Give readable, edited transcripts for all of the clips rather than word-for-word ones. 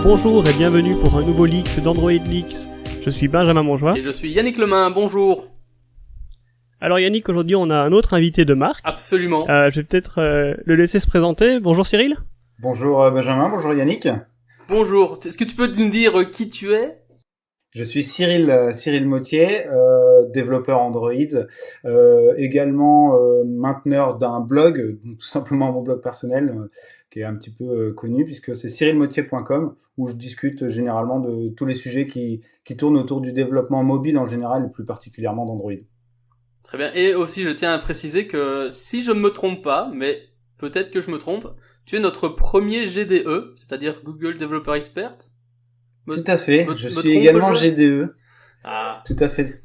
Bonjour et bienvenue pour un nouveau Leaks d'Android Leaks. Je suis Benjamin Monjoie. Et je suis Yannick Lemain, bonjour. Alors Yannick, aujourd'hui on a un autre invité de marque. Absolument. Je vais peut-être le laisser se présenter. Bonjour Cyril. Bonjour Benjamin, bonjour Yannick. Bonjour, est-ce que tu peux nous dire qui tu es ? Je suis Cyril Mottier, développeur Android, également mainteneur d'un blog, tout simplement mon blog personnel, qui est un petit peu connu puisque c'est cyrilmottier.com, où je discute généralement de tous les sujets qui tournent autour du développement mobile en général et plus particulièrement d'Android. Très bien, et aussi je tiens à préciser que si je ne me trompe pas, mais peut-être que je me trompe, tu es notre premier GDE, c'est-à-dire Google Developer Expert. Tout à fait, je suis également GDE. Ah. Tout à fait.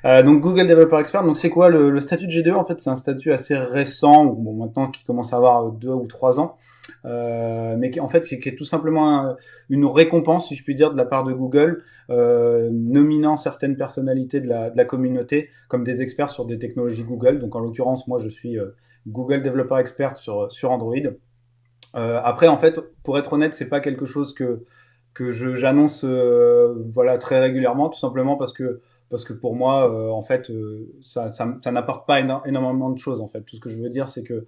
Donc Google Developer Expert, donc c'est quoi le statut de GDE? En fait, c'est un statut assez récent, bon maintenant qui commence à avoir 2 ou 3 ans, mais qui est tout simplement une récompense, si je puis dire, de la part de Google, nominant certaines personnalités de la communauté comme des experts sur des technologies Google. Donc en l'occurrence, moi je suis Google Developer Expert sur Android. Après, en fait, pour être honnête, c'est pas quelque chose que j'annonce très régulièrement, tout simplement parce que pour moi en fait ça n'apporte pas énormément de choses en fait. Tout ce que je veux dire c'est que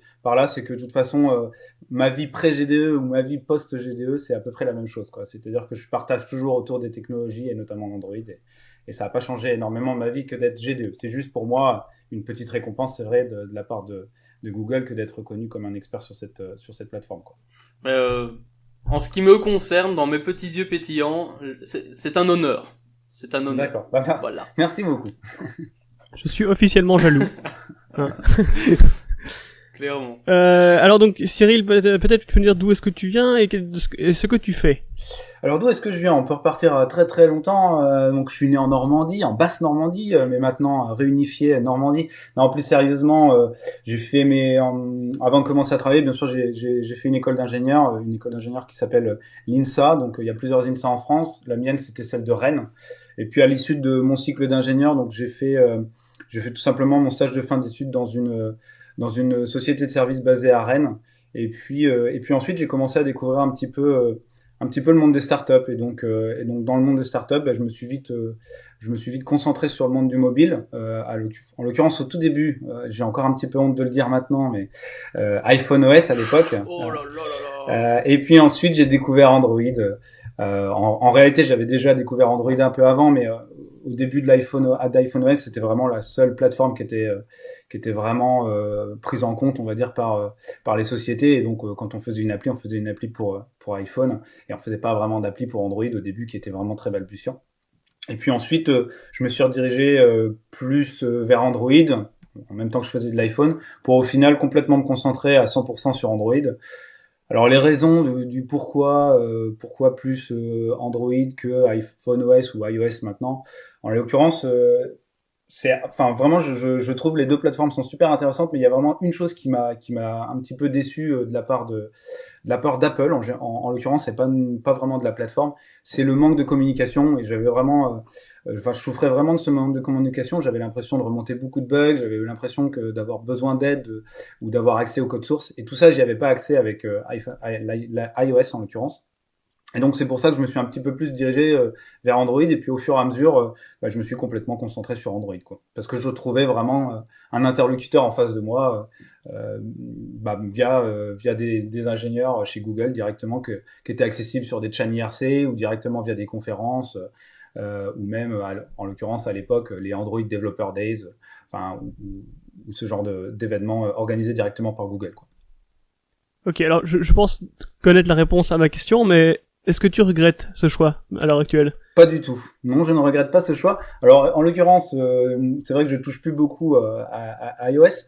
de toute façon ma vie pré-GDE ou ma vie post-GDE c'est à peu près la même chose quoi. C'est-à-dire que je partage toujours autour des technologies et notamment Android et ça n'a pas changé énormément ma vie que d'être GDE. C'est juste pour moi une petite récompense, c'est vrai, de la part de Google que d'être reconnu comme un expert sur cette plateforme quoi. En ce qui me concerne, dans mes petits yeux pétillants, c'est un honneur. C'est un honneur. D'accord. Voilà. Merci beaucoup. Je suis officiellement jaloux. Clairement. Alors donc Cyril, peut-être tu peux nous dire d'où est-ce que tu viens et ce que tu fais. Alors d'où est-ce que je viens? On peut repartir très très longtemps. Donc je suis né en Normandie, en basse Normandie, mais maintenant réunifié Normandie. Non, plus sérieusement, j'ai fait avant de commencer à travailler, bien sûr, j'ai fait une école d'ingénieur qui s'appelle l'INSA. Donc il y a plusieurs INSA en France. La mienne c'était celle de Rennes. Et puis à l'issue de mon cycle d'ingénieur, donc j'ai fait tout simplement mon stage de fin d'études dans une société de services basée à Rennes. Et puis ensuite j'ai commencé à découvrir un petit peu le monde des startups et donc dans le monde des startups je me suis vite concentré sur le monde du mobile, en l'occurrence au tout début, j'ai encore un petit peu honte de le dire maintenant, mais iPhone OS à l'époque. Oh là là là là. Et puis ensuite j'ai découvert Android. En réalité j'avais déjà découvert Android un peu avant, mais au début de l'iPhone OS c'était vraiment la seule plateforme qui était vraiment prise en compte, on va dire, par les sociétés. Et donc quand on faisait une appli pour iPhone, et on faisait pas vraiment d'appli pour Android au début, qui était vraiment très balbutiant. Et puis ensuite je me suis redirigé plus vers Android en même temps que je faisais de l'iPhone, pour au final complètement me concentrer à 100% sur Android. Alors les raisons du pourquoi plus Android que iPhone OS ou iOS maintenant, en l'occurrence vraiment je trouve les deux plateformes sont super intéressantes, mais il y a vraiment une chose qui m'a un petit peu déçu de la part d'Apple en l'occurrence, c'est pas vraiment de la plateforme, c'est le manque de communication. Et j'avais vraiment je souffrais vraiment de ce manque de communication. J'avais l'impression de remonter beaucoup de bugs, j'avais l'impression d'avoir besoin d'aide ou d'avoir accès au code source, et tout ça j'y avais pas accès avec iOS en l'occurrence. Et donc c'est pour ça que je me suis un petit peu plus dirigé vers Android, et puis au fur et à mesure je me suis complètement concentré sur Android quoi, parce que je trouvais vraiment un interlocuteur en face de moi via des ingénieurs chez Google directement qui étaient accessibles sur des chats IRC ou directement via des conférences ou même en l'occurrence à l'époque les Android Developer Days, ou ce genre d'événements organisés directement par Google quoi. Ok, alors je pense connaître la réponse à ma question, mais est-ce que tu regrettes ce choix à l'heure actuelle? Pas du tout. Non, je ne regrette pas ce choix. Alors, en l'occurrence, c'est vrai que je touche plus beaucoup à iOS,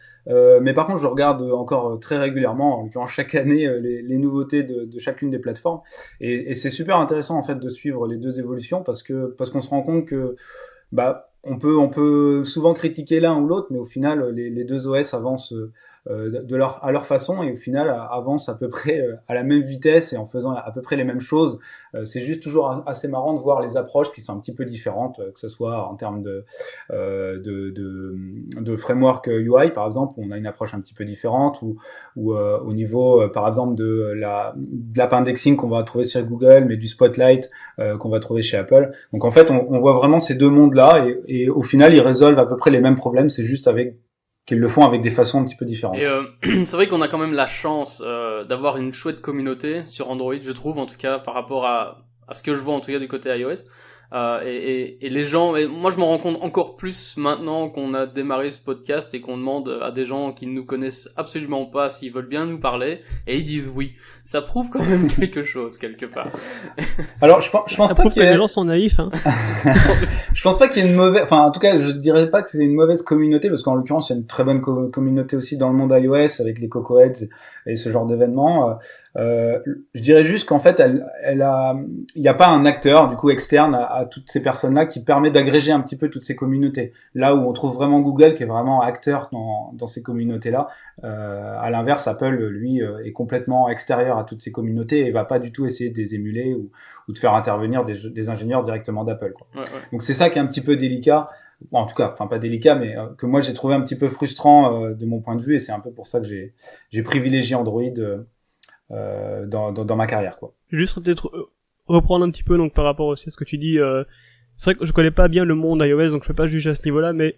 mais par contre, je regarde encore très régulièrement, en l'occurrence chaque année, les nouveautés de chacune des plateformes. Et c'est super intéressant en fait de suivre les deux évolutions parce qu'on se rend compte que on peut souvent critiquer l'un ou l'autre, mais au final, les deux OS avancent à leur façon, et au final avancent à peu près à la même vitesse et en faisant à peu près les mêmes choses. C'est juste toujours assez marrant de voir les approches qui sont un petit peu différentes, que ce soit en termes de framework UI par exemple, où on a une approche un petit peu différente, ou au niveau par exemple de l'app indexing qu'on va trouver sur Google, mais du Spotlight qu'on va trouver chez Apple. Donc en fait on voit vraiment ces deux mondes là, et au final ils résolvent à peu près les mêmes problèmes, c'est juste qu'ils le font avec des façons un petit peu différentes. Et c'est vrai qu'on a quand même la chance d'avoir une chouette communauté sur Android, je trouve, en tout cas par rapport à ce que je vois en tout cas du côté iOS. Et les gens, et moi je m'en rends compte encore plus maintenant qu'on a démarré ce podcast et qu'on demande à des gens qui ne nous connaissent absolument pas s'ils veulent bien nous parler, et ils disent oui. Ça prouve quand même quelque chose quelque part. Alors je pense ça pas prouve que les gens sont naïfs. Hein. Je pense pas qu'il y ait une mauvaise, enfin en tout cas je dirais pas que c'est une mauvaise communauté, parce qu'en l'occurrence il y a une très bonne communauté aussi dans le monde iOS avec les Cocoheads et ce genre d'événements. Je dirais juste qu'en fait il y a pas un acteur du coup externe à toutes ces personnes-là qui permet d'agréger un petit peu toutes ces communautés. Là où on trouve vraiment Google qui est vraiment acteur dans ces communautés-là. À l'inverse, Apple lui est complètement extérieur à toutes ces communautés et va pas du tout essayer de les émuler ou de faire intervenir des ingénieurs directement d'Apple, quoi. Ouais. Donc c'est ça qui est un petit peu délicat. Bon, en tout cas, enfin pas délicat, mais que moi j'ai trouvé un petit peu frustrant de mon point de vue, et c'est un peu pour ça que j'ai privilégié Android dans ma carrière, quoi. Juste peut-être reprendre un petit peu donc par rapport aussi à ce que tu dis. C'est vrai que je connais pas bien le monde iOS, donc je peux pas juger à ce niveau-là, mais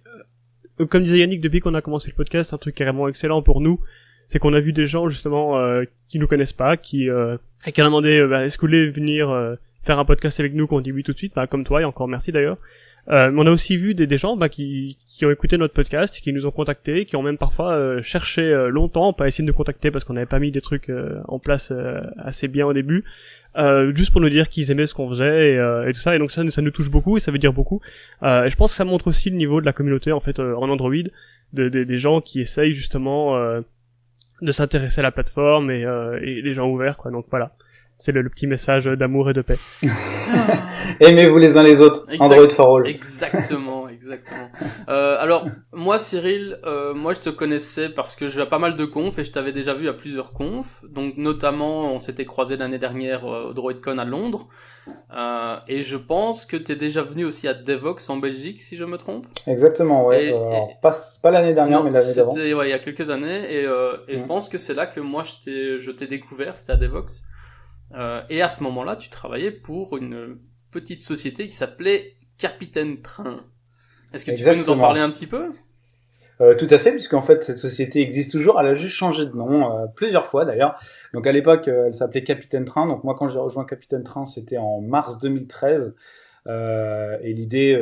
comme disait Yannick, depuis qu'on a commencé le podcast, un truc carrément excellent pour nous, c'est qu'on a vu des gens justement qui nous connaissent pas, qui ont demandé est-ce que vous voulez venir faire un podcast avec nous, qu'on dit oui tout de suite, comme toi, et encore merci d'ailleurs. Mais on a aussi vu des gens qui ont écouté notre podcast, qui nous ont contactés, qui ont même parfois cherché longtemps, pas essayer de nous contacter parce qu'on n'avait pas mis des trucs en place assez bien au début, juste pour nous dire qu'ils aimaient ce qu'on faisait et tout ça, et donc ça nous touche beaucoup et ça veut dire beaucoup. Et je pense que ça montre aussi le niveau de la communauté en fait en Android, des gens qui essayent justement de s'intéresser à la plateforme et les gens ouverts, quoi. Donc voilà. C'est le petit message d'amour et de paix. Aimez-vous les uns les autres. Android for all. Exactement. Alors, moi, Cyril, moi, je te connaissais parce que j'ai pas mal de confs et je t'avais déjà vu à plusieurs confs. Donc, notamment, on s'était croisés l'année dernière au DroidCon à Londres. Et je pense que t'es déjà venu aussi à Devox en Belgique, si je me trompe. Exactement, ouais. Pas l'année dernière, mais l'année d'avant. C'était, ouais, il y a quelques années. Et je pense que c'est là que moi, je t'ai découvert, c'était à Devox. Et à ce moment-là, tu travaillais pour une petite société qui s'appelait Capitaine Train. Est-ce que tu peux nous en parler un petit peu ? Tout à fait, puisqu'en fait cette société existe toujours. Elle a juste changé de nom plusieurs fois d'ailleurs. Donc à l'époque, elle s'appelait Capitaine Train. Donc moi, quand j'ai rejoint Capitaine Train, c'était en mars 2013. Et l'idée,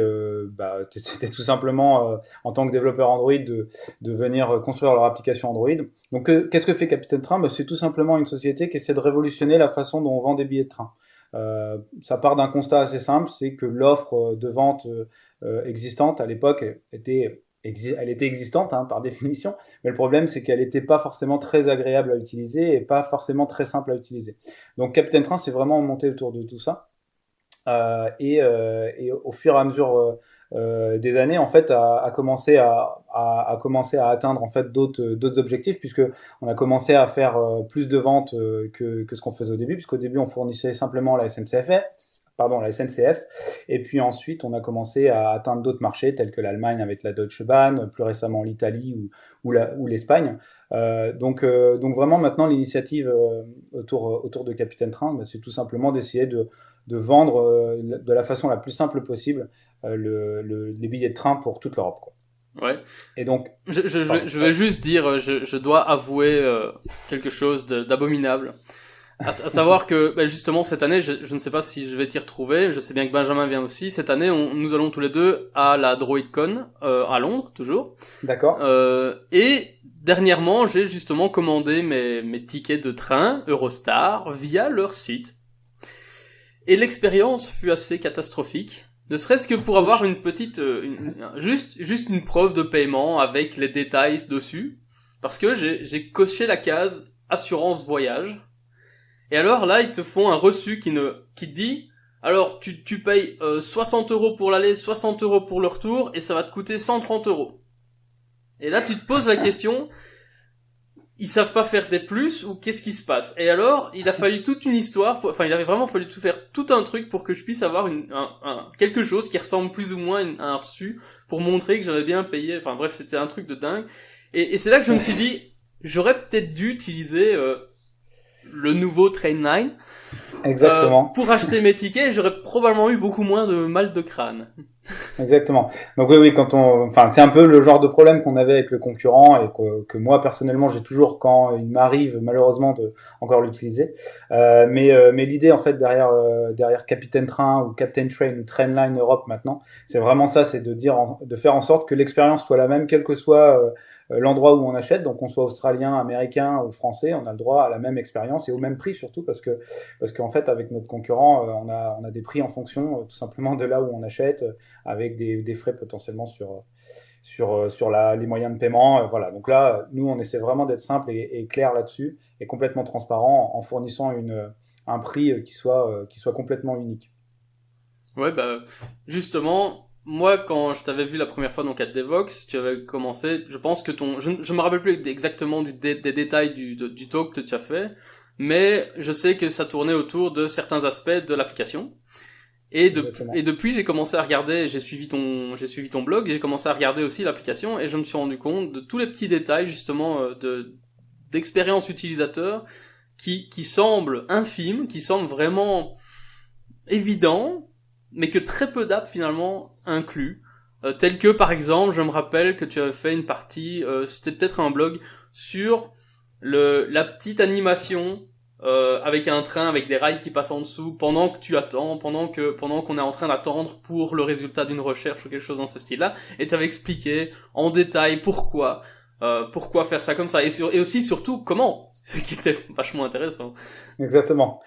c'était tout simplement, en tant que développeur Android, de venir construire leur application Android. Donc, qu'est-ce que fait Capitaine Train ? C'est tout simplement une société qui essaie de révolutionner la façon dont on vend des billets de train. Ça part d'un constat assez simple, c'est que l'offre de vente existante à l'époque elle était existante par définition, mais le problème c'est qu'elle n'était pas forcément très agréable à utiliser et pas forcément très simple à utiliser. Donc Capitaine Train s'est vraiment monté autour de tout ça. Et au fur et à mesure des années, en fait, a commencé à atteindre en fait d'autres objectifs, puisque on a commencé à faire plus de ventes que ce qu'on faisait au début, puisqu'au début on fournissait simplement la SNCF, et puis ensuite on a commencé à atteindre d'autres marchés tels que l'Allemagne avec la Deutsche Bahn, plus récemment l'Italie ou l'Espagne. Donc vraiment maintenant l'initiative autour de Capitaine Train, c'est tout simplement d'essayer de vendre de la façon la plus simple possible les billets de train pour toute l'Europe, quoi. Ouais. Et donc, je vais juste dire, je dois avouer quelque chose d'abominable. À savoir que justement cette année, je ne sais pas si je vais t'y retrouver. Je sais bien que Benjamin vient aussi. Cette année, nous allons tous les deux à la DroidCon à Londres, toujours. D'accord. Et dernièrement, j'ai justement commandé mes tickets de train Eurostar via leur site. Et l'expérience fut assez catastrophique, ne serait-ce que pour avoir une petite, juste une preuve de paiement avec les détails dessus, parce que j'ai coché la case assurance voyage. Et alors là, ils te font un reçu qui dit, alors tu payes 60 € pour l'aller, 60 € pour le retour, et ça va te coûter 130 €. Et là, tu te poses la question, ils savent pas faire des plus ou qu'est-ce qui se passe. Et alors, il a fallu toute une histoire, il avait vraiment fallu faire tout un truc pour que je puisse avoir quelque chose qui ressemble plus ou moins à un reçu pour montrer que j'avais bien payé. Enfin bref, c'était un truc de dingue. Et c'est là que je me suis dit, j'aurais peut-être dû utiliser le nouveau Trainline. Exactement. Pour acheter mes tickets, j'aurais probablement eu beaucoup moins de mal de crâne. Exactement. Donc oui, c'est un peu le genre de problème qu'on avait avec le concurrent et que moi personnellement j'ai toujours quand il m'arrive malheureusement de encore l'utiliser. Mais l'idée en fait derrière Capitaine Train ou Captain Train ou Trainline Europe maintenant, c'est vraiment ça, c'est de faire en sorte que l'expérience soit la même quel que soit l'endroit où on achète, donc qu'on soit australien, américain ou français, on a le droit à la même expérience et au même prix surtout parce qu'en fait avec notre concurrent on a des prix en fonction tout simplement de là où on achète avec des frais potentiellement sur les moyens de paiement, voilà. Donc là nous on essaie vraiment d'être simple et clair là-dessus et complètement transparent en fournissant un prix qui soit complètement unique. Ouais, bah justement, moi quand je t'avais vu la première fois donc à Devox, tu avais commencé, je pense que je me rappelle plus exactement des détails du talk que tu as fait, mais je sais que ça tournait autour de certains aspects de l'application. Et depuis j'ai commencé à regarder, j'ai suivi ton blog et j'ai commencé à regarder aussi l'application et je me suis rendu compte de tous les petits détails justement d'expérience utilisateur qui semblent infimes, qui semblent vraiment évidents, mais que très peu d'apps finalement incluent. Tel que par exemple, je me rappelle que tu avais fait une partie, c'était peut-être un blog sur la petite animation avec un train avec des rails qui passent en dessous pendant que tu attends, pendant qu'on est en train d'attendre pour le résultat d'une recherche ou quelque chose dans ce style-là, et tu avais expliqué en détail pourquoi faire ça comme ça et aussi surtout comment, ce qui était vachement intéressant. Exactement.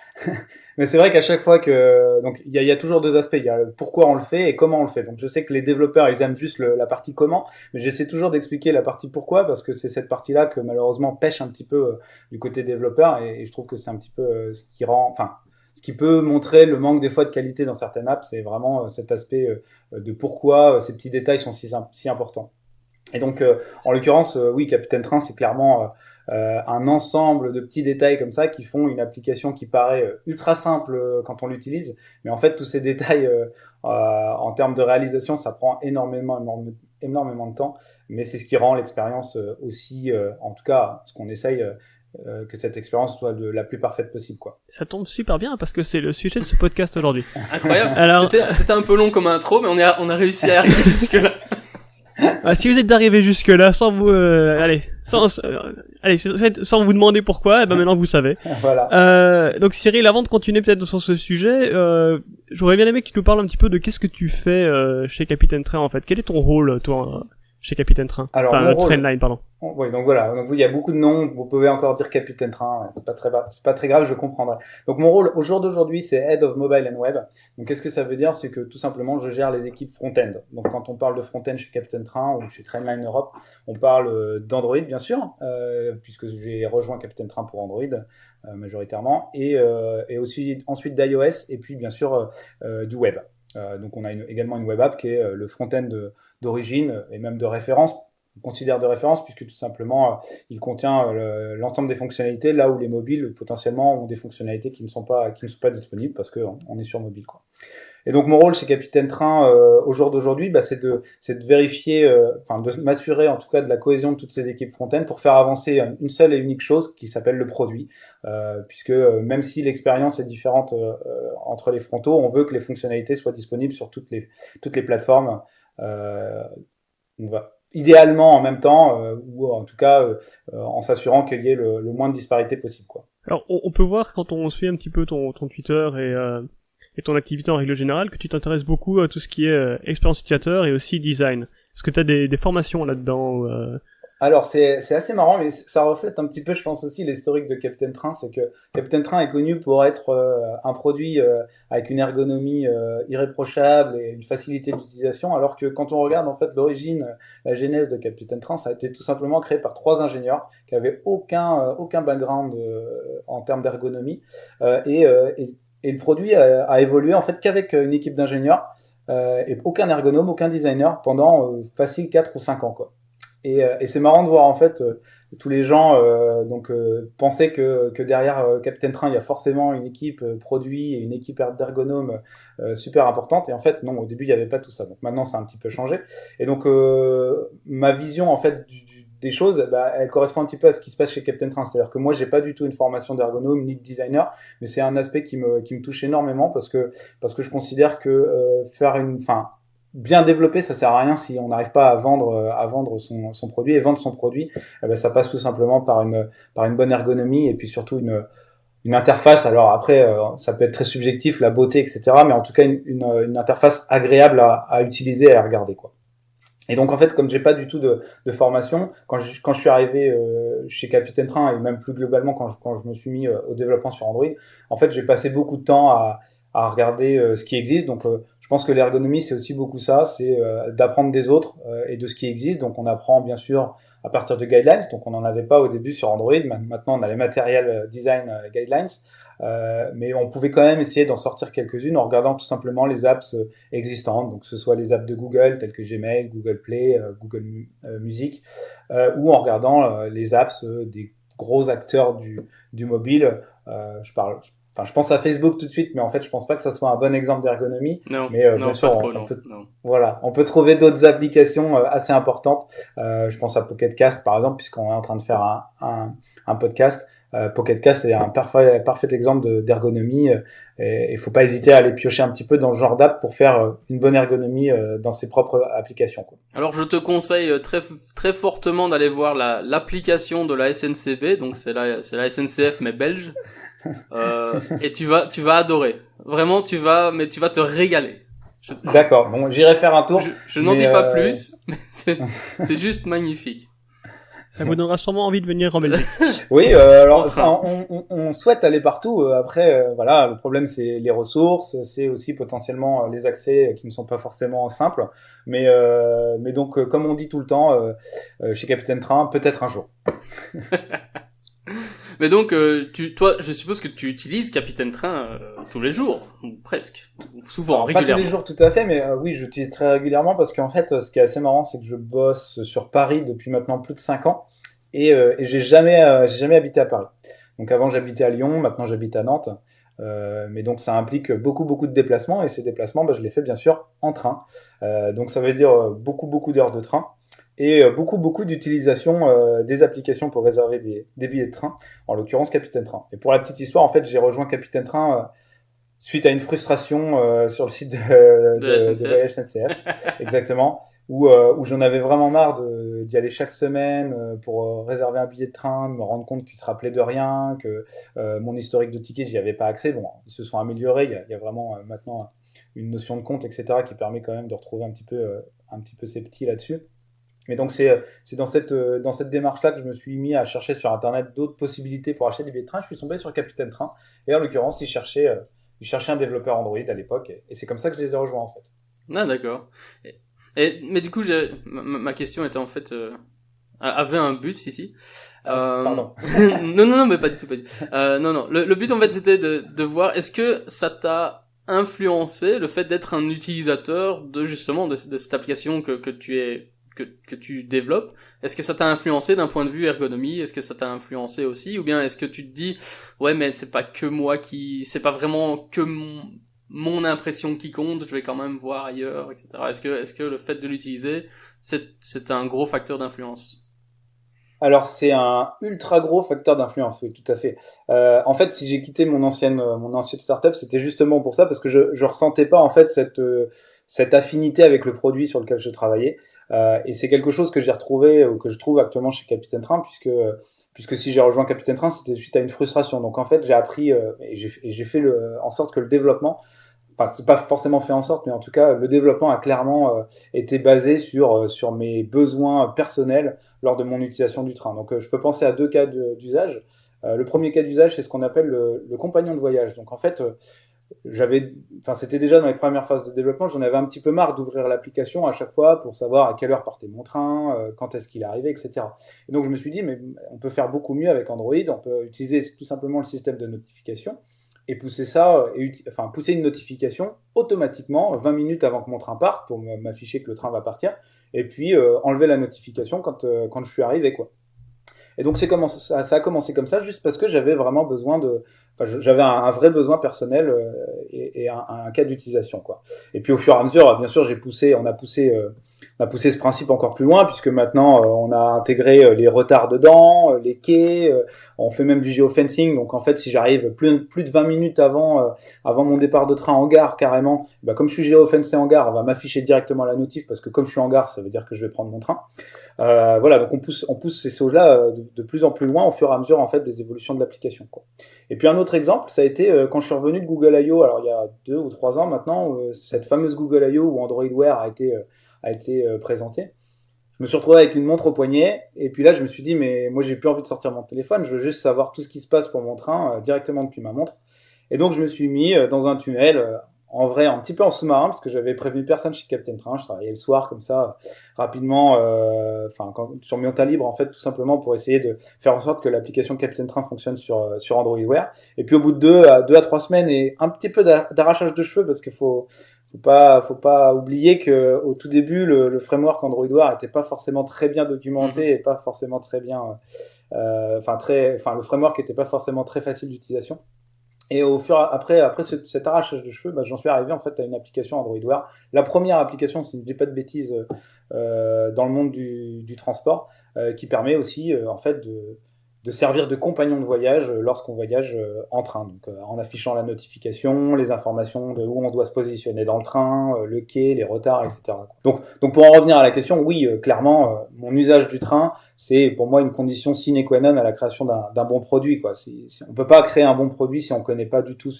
Mais c'est vrai qu'à chaque fois donc il y a toujours deux aspects, il y a pourquoi on le fait et comment on le fait. Donc je sais que les développeurs ils aiment juste la partie comment, mais j'essaie toujours d'expliquer la partie pourquoi parce que c'est cette partie-là que malheureusement pêche un petit peu du côté développeur et je trouve que c'est un petit peu ce qui peut montrer le manque des fois de qualité dans certaines apps, c'est vraiment cet aspect de pourquoi ces petits détails sont si importants. Et donc, en l'occurrence, oui, Capitaine Train, c'est clairement un ensemble de petits détails comme ça qui font une application qui paraît ultra simple quand on l'utilise. Mais en fait, tous ces détails, en termes de réalisation, ça prend énormément de temps. Mais c'est ce qui rend l'expérience aussi, en tout cas, ce qu'on essaye, que cette expérience soit de la plus parfaite possible, quoi. Ça tombe super bien parce que c'est le sujet de ce podcast aujourd'hui. Incroyable. Alors... C'était un peu long comme intro, mais on a réussi à arriver jusque-là. Si vous êtes arrivé jusque là sans vous sans vous demander pourquoi, et ben maintenant vous savez. Voilà. Donc Cyril, avant de continuer peut-être sur ce sujet, j'aurais bien aimé que tu nous parles un petit peu de qu'est-ce que tu fais chez Capitaine Train en fait. Quel est ton rôle toi chez Capitaine Train? Alors, Trainline, pardon. Oui, donc voilà. Donc il y a beaucoup de noms. Vous pouvez encore dire Capitaine Train. C'est pas très grave, je comprendrai. Donc mon rôle au jour d'aujourd'hui, c'est Head of Mobile and Web. Donc qu'est-ce que ça veut dire? C'est que tout simplement, je gère les équipes front-end. Donc quand on parle de front-end chez Capitaine Train ou chez Trainline Europe, on parle d'Android bien sûr, puisque j'ai rejoint Capitaine Train pour Android majoritairement, et aussi ensuite d'iOS et puis bien sûr du web. Donc on a également une web app qui est le front-end d'origine et même de référence, on considère de référence puisque tout simplement il contient l'ensemble des fonctionnalités là où les mobiles potentiellement ont des fonctionnalités qui ne sont pas disponibles parce qu'on est sur mobile, quoi. Et donc mon rôle chez Capitaine Train au jour d'aujourd'hui, c'est de vérifier, de m'assurer en tout cas de la cohésion de toutes ces équipes front-end pour faire avancer une seule et unique chose qui s'appelle le produit, puisque même si l'expérience est différente entre les frontaux, on veut que les fonctionnalités soient disponibles sur toutes les plateformes. On va idéalement en même temps, ou en tout cas en s'assurant qu'il y ait le moins de disparité possible, quoi. Alors on peut voir quand on suit un petit peu ton Twitter et ton activité en règle générale que tu t'intéresses beaucoup à tout ce qui est expérience utilisateur et aussi design. Est-ce que tu as des formations là-dedans Alors c'est assez marrant, mais ça reflète un petit peu, je pense aussi, l'historique de Capitaine Train. C'est que Capitaine Train est connu pour être un produit avec une ergonomie irréprochable et une facilité d'utilisation, alors que quand on regarde en fait l'origine, la genèse de Capitaine Train, ça a été tout simplement créé par 3 ingénieurs qui avaient aucun background en termes d'ergonomie, et le produit a évolué en fait qu'avec une équipe d'ingénieurs et aucun ergonome, aucun designer pendant facile 4 ou 5 ans, quoi. Et c'est marrant de voir en fait tous les gens pensaient que derrière Captain Train il y a forcément une équipe produit et une équipe d'ergonomes super importante, et en fait non, au début il n'y avait pas tout ça, donc maintenant c'est un petit peu changé. Et donc ma vision en fait des choses, elle correspond un petit peu à ce qui se passe chez Captain Train, c'est-à-dire que moi j'ai pas du tout une formation d'ergonome ni de designer, mais c'est un aspect qui me touche énormément parce que je considère que bien développé, ça sert à rien si on n'arrive pas à vendre son produit, et vendre son produit, ça passe tout simplement par une bonne ergonomie, et puis surtout une interface. Alors après, ça peut être très subjectif, la beauté, etc., mais en tout cas une interface agréable à utiliser et à regarder, quoi. Et donc en fait, comme j'ai pas du tout de formation, quand je suis arrivé chez Capitaine Train, et même plus globalement quand je me suis mis au développement sur Android, en fait j'ai passé beaucoup de temps à regarder ce qui existe. Donc je pense que l'ergonomie c'est aussi beaucoup ça, c'est d'apprendre des autres et de ce qui existe. Donc on apprend bien sûr à partir de guidelines, donc on n'en avait pas au début sur Android, maintenant on a les Material Design Guidelines. Mais on pouvait quand même essayer d'en sortir quelques-unes en regardant tout simplement les apps existantes, donc que ce soit les apps de Google telles que Gmail, Google Play, Google Music, ou en regardant les apps des gros acteurs du mobile. Je pense à Facebook tout de suite, mais en fait je pense pas que ça soit un bon exemple d'ergonomie. Non, mais non, bien sûr, pas trop, voilà, on peut trouver d'autres applications assez importantes. Je pense à Pocket Cast par exemple, puisqu'on est en train de faire un podcast. Pocket Cast est un parfait exemple d'ergonomie, et il faut pas hésiter à aller piocher un petit peu dans le genre d'app pour faire une bonne ergonomie dans ses propres applications, quoi. Alors je te conseille très très fortement d'aller voir l'application de la SNCB, donc c'est la SNCF mais belge, et tu vas adorer. Vraiment tu vas te régaler. D'accord, bon, j'irai faire un tour. Je n'en dis pas plus, mais c'est juste magnifique. Ça vous donnera sûrement envie de venir en Belgique. Oui, alors on souhaite aller partout. Après, voilà, le problème c'est les ressources, c'est aussi potentiellement les accès qui ne sont pas forcément simples. Mais donc, comme on dit tout le temps chez Capitaine Train, peut-être un jour. Mais donc, toi, je suppose que tu utilises Capitaine Train tous les jours, ou presque, souvent, alors, régulièrement. Pas tous les jours tout à fait, mais oui, j'utilise très régulièrement parce qu'en fait, ce qui est assez marrant, c'est que je bosse sur Paris depuis maintenant plus de 5 ans, et j'ai jamais habité à Paris. Donc avant, j'habitais à Lyon, maintenant j'habite à Nantes. Mais donc ça implique beaucoup de déplacements, et ces déplacements, je les fais bien sûr en train. Donc ça veut dire beaucoup d'heures de train, et beaucoup d'utilisation des applications pour réserver des billets de train, en l'occurrence Capitaine Train. Et pour la petite histoire, en fait, j'ai rejoint Capitaine Train suite à une frustration sur le site de Voyage SNCF, exactement, où j'en avais vraiment marre d'y aller chaque semaine pour réserver un billet de train, de me rendre compte qu'il se rappelait de rien, que mon historique de tickets, j'y avais pas accès. Bon, ils se sont améliorés, il y a vraiment maintenant une notion de compte, etc., qui permet quand même de retrouver un petit peu ses petits là-dessus. Mais donc c'est dans cette démarche-là que je me suis mis à chercher sur Internet d'autres possibilités pour acheter des billets de train. Je suis tombé sur Capitaine Train, et en l'occurrence, ils cherchaient un développeur Android à l'époque, et c'est comme ça que je les ai rejoints en fait. Ah d'accord. Mais du coup, ma question était en fait avait un but ici. Pardon. non, mais pas du tout. Non. Le but en fait c'était de voir est-ce que ça t'a influencé le fait d'être un utilisateur de justement de cette application que tu développes. Est-ce que ça t'a influencé d'un point de vue ergonomie? Est-ce que ça t'a influencé aussi? Ou bien est-ce que tu te dis, ouais, mais c'est pas vraiment que mon impression qui compte, je vais quand même voir ailleurs, etc. Est-ce que le fait de l'utiliser, c'est un gros facteur d'influence? Alors c'est un ultra gros facteur d'influence, oui, tout à fait. En fait, si j'ai quitté mon ancienne startup, c'était justement pour ça, parce que je ressentais pas en fait cette affinité avec le produit sur lequel je travaillais. Et c'est quelque chose que j'ai retrouvé, ou que je trouve actuellement chez Capitaine Train, puisque si j'ai rejoint Capitaine Train, c'était suite à une frustration. Donc en fait, j'ai appris et j'ai fait en sorte que le développement, enfin c'est pas forcément fait en sorte, mais en tout cas le développement a clairement été basé sur mes besoins personnels lors de mon utilisation du train. Donc je peux penser à 2 cas d'usage. Le premier cas d'usage, c'est ce qu'on appelle le compagnon de voyage. Donc en fait, c'était déjà dans les premières phases de développement, j'en avais un petit peu marre d'ouvrir l'application à chaque fois pour savoir à quelle heure partait mon train, quand est-ce qu'il arrivait, etc. Et donc je me suis dit, mais on peut faire beaucoup mieux avec Android, on peut utiliser tout simplement le système de notification. et pousser ça, pousser une notification automatiquement 20 minutes avant que mon train parte pour m'afficher que le train va partir, et puis enlever la notification quand je suis arrivé, quoi. Et donc ça a commencé comme ça, juste parce que j'avais vraiment besoin j'avais un vrai besoin personnel et un cas d'utilisation, quoi. Et puis au fur et à mesure, bien sûr, on a poussé ce principe encore plus loin, puisque maintenant on a intégré les retards dedans, les quais, on fait même du géofencing. Donc en fait, si j'arrive plus de 20 minutes avant mon départ de train en gare, carrément, comme je suis géofencé en gare, on va m'afficher directement la notif, parce que comme je suis en gare, ça veut dire que je vais prendre mon train. Voilà, donc on pousse ces choses-là de plus en plus loin au fur et à mesure, en fait, des évolutions de l'application, quoi. Et puis un autre exemple, ça a été quand je suis revenu de Google I.O., alors il y a 2 ou 3 ans maintenant, cette fameuse Google I.O. où Android Wear a été présenté. Je me suis retrouvé avec une montre au poignet, et puis là je me suis dit, mais moi j'ai plus envie de sortir mon téléphone, je veux juste savoir tout ce qui se passe pour mon train directement depuis ma montre. Et donc je me suis mis dans un tunnel, en vrai un petit peu en sous-marin, parce que j'avais prévenu personne chez Captain Train. Je travaillais le soir comme ça, rapidement, sur Mionta Libre, en fait, tout simplement pour essayer de faire en sorte que l'application Captain Train fonctionne sur Android Wear. Et puis au bout de 2 à 3 semaines et un petit peu d'arrachage de cheveux, parce qu'il faut pas oublier que au tout début le framework Android Wear était pas forcément très bien documenté et pas forcément très bien le framework était pas forcément très facile d'utilisation. Et après cet arrachage de cheveux, j'en suis arrivé en fait à une application Android Wear, la première application, si je ne dis pas de bêtises, dans le monde du transport, qui permet aussi en fait de servir de compagnon de voyage lorsqu'on voyage en train, donc en affichant la notification, les informations de où on doit se positionner dans le train, le quai, les retards, etc. Donc pour en revenir à la question, oui, clairement, mon usage du train, c'est pour moi une condition sine qua non à la création d'un bon produit, quoi. On peut pas créer un bon produit si on connaît pas du tout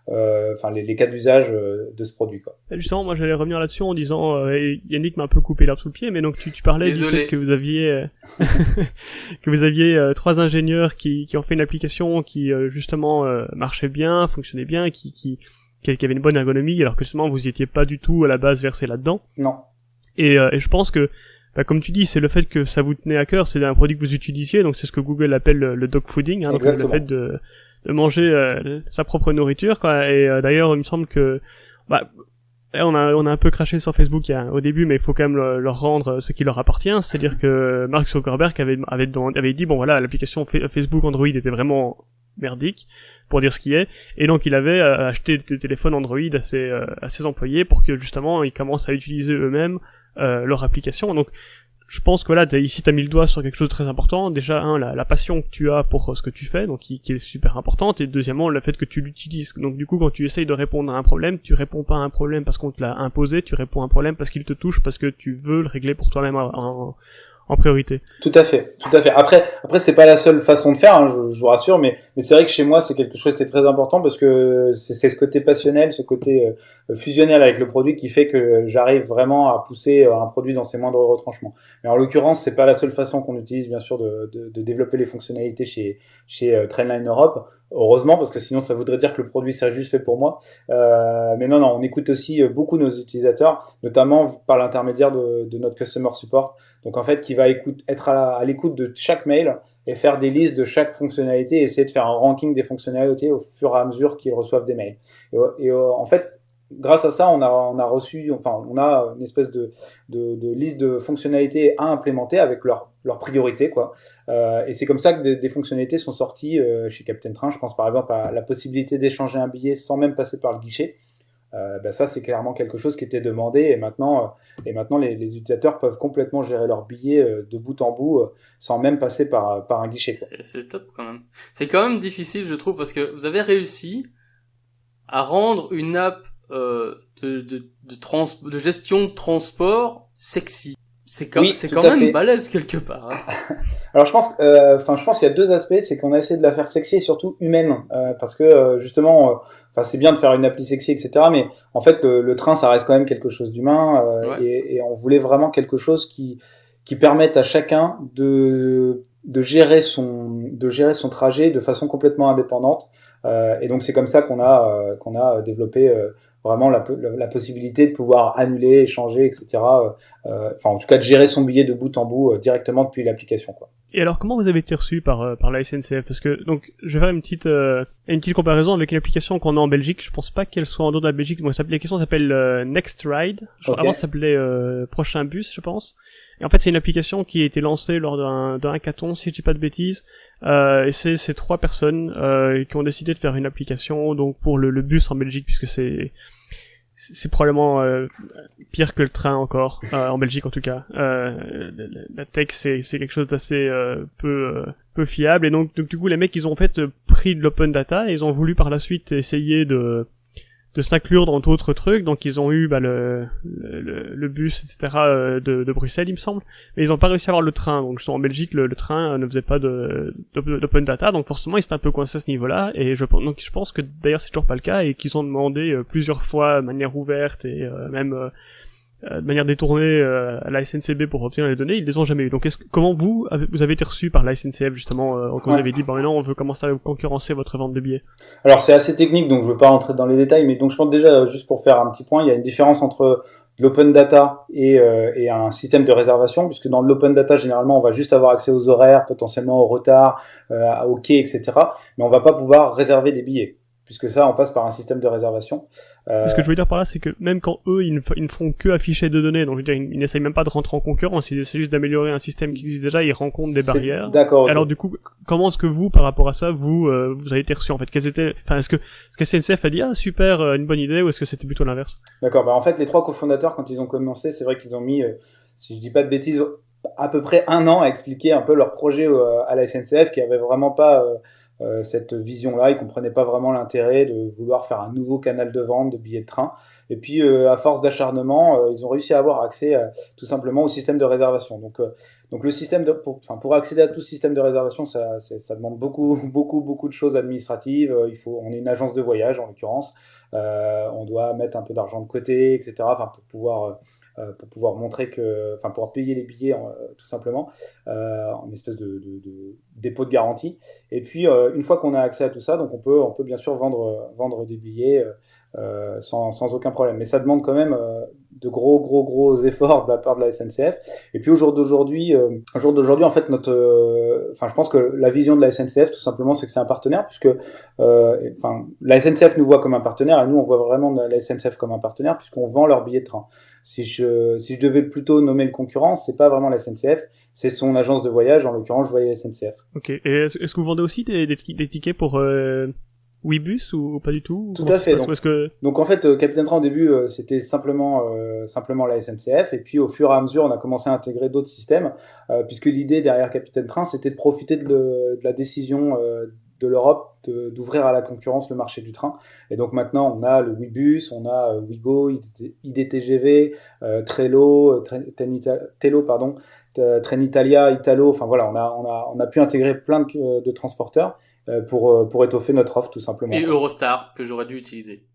les cas d'usage de ce produit, quoi. Justement, moi j'allais revenir là-dessus en disant, Yannick m'a un peu coupé l'herbe sous le pied, mais donc tu parlais Désolé. du fait que vous aviez que vous aviez 3 ingénieurs qui ont fait une application qui justement marchait bien, fonctionnait bien, qui avait une bonne ergonomie, alors que justement vous y étiez pas du tout à la base versé là-dedans. Non. Et je pense que comme tu dis, c'est le fait que ça vous tenait à cœur, c'est un produit que vous utilisiez, donc c'est ce que Google appelle le dog fooding, hein, donc le fait de manger sa propre nourriture, quoi. Et d'ailleurs, il me semble que on a un peu craché sur Facebook au début, mais il faut quand même leur rendre ce qui leur appartient. C'est-à-dire que Mark Zuckerberg avait dit, bon voilà, l'application Facebook Android était vraiment merdique, pour dire ce qui est, et donc il avait acheté des téléphones Android à ses employés pour que justement ils commencent à utiliser eux-mêmes leur application. Donc je pense que voilà, ici t'as mis le doigt sur quelque chose de très important. Déjà, la passion que tu as pour ce que tu fais, donc qui est super importante, et deuxièmement, le fait que tu l'utilises. Donc du coup, quand tu essayes de répondre à un problème, tu réponds pas à un problème parce qu'on te l'a imposé, tu réponds à un problème parce qu'il te touche, parce que tu veux le régler pour toi-même en priorité. Tout à fait. Après, c'est pas la seule façon de faire, hein, je vous rassure, mais c'est vrai que chez moi, c'est quelque chose qui est très important parce que c'est ce côté passionnel, ce côté fusionnel avec le produit qui fait que j'arrive vraiment à pousser un produit dans ses moindres retranchements. Mais en l'occurrence, c'est pas la seule façon qu'on utilise, bien sûr, de développer les fonctionnalités chez Trendline Europe. Heureusement, parce que sinon ça voudrait dire que le produit serait juste fait pour moi. Mais non, on écoute aussi beaucoup nos utilisateurs, notamment par l'intermédiaire de notre customer support. Donc en fait, qui va être à l'écoute de chaque mail et faire des listes de chaque fonctionnalité et essayer de faire un ranking des fonctionnalités au fur et à mesure qu'ils reçoivent des mails. Et en fait, grâce à ça, on a une espèce de liste de fonctionnalités à implémenter avec leur priorité, quoi. Et c'est comme ça que des fonctionnalités sont sorties chez Captain Train. Je pense par exemple à la possibilité d'échanger un billet sans même passer par le guichet. Ça c'est clairement quelque chose qui était demandé, et maintenant les utilisateurs peuvent complètement gérer leurs billets de bout en bout sans même passer par un guichet, quoi. C'est top quand même. C'est quand même difficile, je trouve, parce que vous avez réussi à rendre une app de gestion de transport sexy. C'est quand même balèze quelque part, hein. Alors je pense qu'il y a 2 aspects, c'est qu'on a essayé de la faire sexy et surtout humaine, parce que justement, c'est bien de faire une appli sexy, etc. Mais en fait le train, ça reste quand même quelque chose d'humain, Ouais. et on voulait vraiment quelque chose qui permette à chacun de gérer son trajet de façon complètement indépendante. Et donc c'est comme ça qu'on a développé vraiment la possibilité de pouvoir annuler, échanger, etc. En tout cas de gérer son billet de bout en bout directement depuis l'application, quoi. Et alors, comment vous avez été reçu par la SNCF? Parce que, donc, je vais faire une petite comparaison avec une application qu'on a en Belgique. Je pense pas qu'elle soit en dehors de la Belgique. Bon, l'application s'appelle Next Ride. Ok. Avant, ça s'appelait Prochain Bus, je pense. Et en fait, c'est une application qui a été lancée lors d'un hackathon, si je dis pas de bêtises. Et c'est 3 personnes qui ont décidé de faire une application donc pour le bus en Belgique, puisque c'est probablement pire que le train encore, en Belgique en tout cas. La tech c'est quelque chose d'assez peu fiable, et donc du coup les mecs ils ont en fait pris de l'open data et ils ont voulu par la suite essayer de s'inclure dans d'autres trucs. Donc ils ont eu le bus, etc. De Bruxelles, il me semble, mais ils ont pas réussi à avoir le train. Donc en Belgique le train ne faisait pas d'open data, donc forcément ils étaient un peu coincés à ce niveau-là. Et je pense que d'ailleurs c'est toujours pas le cas, et qu'ils ont demandé plusieurs fois de manière ouverte et même de manière détournée à la SNCB pour obtenir les données. Ils les ont jamais eu. Donc comment vous avez été reçu par la SNCF justement quand vous avez dit maintenant on veut commencer à concurrencer votre vente de billets? Alors c'est assez technique, donc je ne veux pas rentrer dans les détails, mais donc je pense déjà, juste pour faire un petit point, il y a une différence entre l'open data et un système de réservation, puisque dans l'open data, généralement, on va juste avoir accès aux horaires, potentiellement au retard, au quai, etc. Mais on va pas pouvoir réserver des billets, puisque ça, on passe par un système de réservation. Ce que je veux dire par là, c'est que même quand eux, ils ne font que afficher de données, donc je veux dire, ils n'essayent même pas de rentrer en concurrence, ils essaient juste d'améliorer un système qui existe déjà, ils rencontrent des barrières. D'accord. Okay. Alors du coup, comment est-ce que vous, par rapport à ça, vous avez été reçu en fait? Est-ce que SNCF a dit ah super, une bonne idée, ou est-ce que c'était plutôt l'inverse? D'accord. En fait, les 3 cofondateurs, quand ils ont commencé, c'est vrai qu'ils ont mis, si je dis pas de bêtises, à peu près 1 an à expliquer un peu leur projet à la SNCF, qui avait vraiment pas cette vision-là. Ils comprenaient pas vraiment l'intérêt de vouloir faire un nouveau canal de vente de billets de train. Et puis, à force d'acharnement, ils ont réussi à avoir accès tout simplement au système de réservation. Donc le système pour accéder à tout ce système de réservation, ça demande beaucoup de choses administratives. On est une agence de voyage en l'occurrence. On doit mettre un peu d'argent de côté, etc. Pour pouvoir montrer pour pouvoir payer les billets tout simplement, en espèce de dépôt de garantie. Et puis une fois qu'on a accès à tout ça, donc on peut bien sûr vendre des billets sans aucun problème. Mais ça demande quand même de gros efforts de la part de la SNCF. Et puis au jour d'aujourd'hui, en fait, je pense que la vision de la SNCF, tout simplement, c'est que c'est un partenaire, puisque la SNCF nous voit comme un partenaire, et nous on voit vraiment la SNCF comme un partenaire, puisqu'on vend leurs billets de train. Si je devais plutôt nommer le concurrent, c'est pas vraiment la SNCF, c'est son agence de voyage, en l'occurrence je voyais SNCF. Ok, et est-ce que vous vendez aussi des tickets pour Ouibus ou pas du tout? Tout à fait. Donc en fait, Capitaine Train au début, c'était simplement la SNCF, et puis au fur et à mesure, on a commencé à intégrer d'autres systèmes, puisque l'idée derrière Capitaine Train, c'était de profiter de la décision de l'Europe d'ouvrir à la concurrence le marché du train. Et donc maintenant, on a le Ouibus, on a Ouigo, IDTGV, Trello, Trenitalia, Italo. Enfin voilà, on a pu intégrer plein de transporteurs pour étoffer notre offre tout simplement. Et Eurostar, que j'aurais dû utiliser.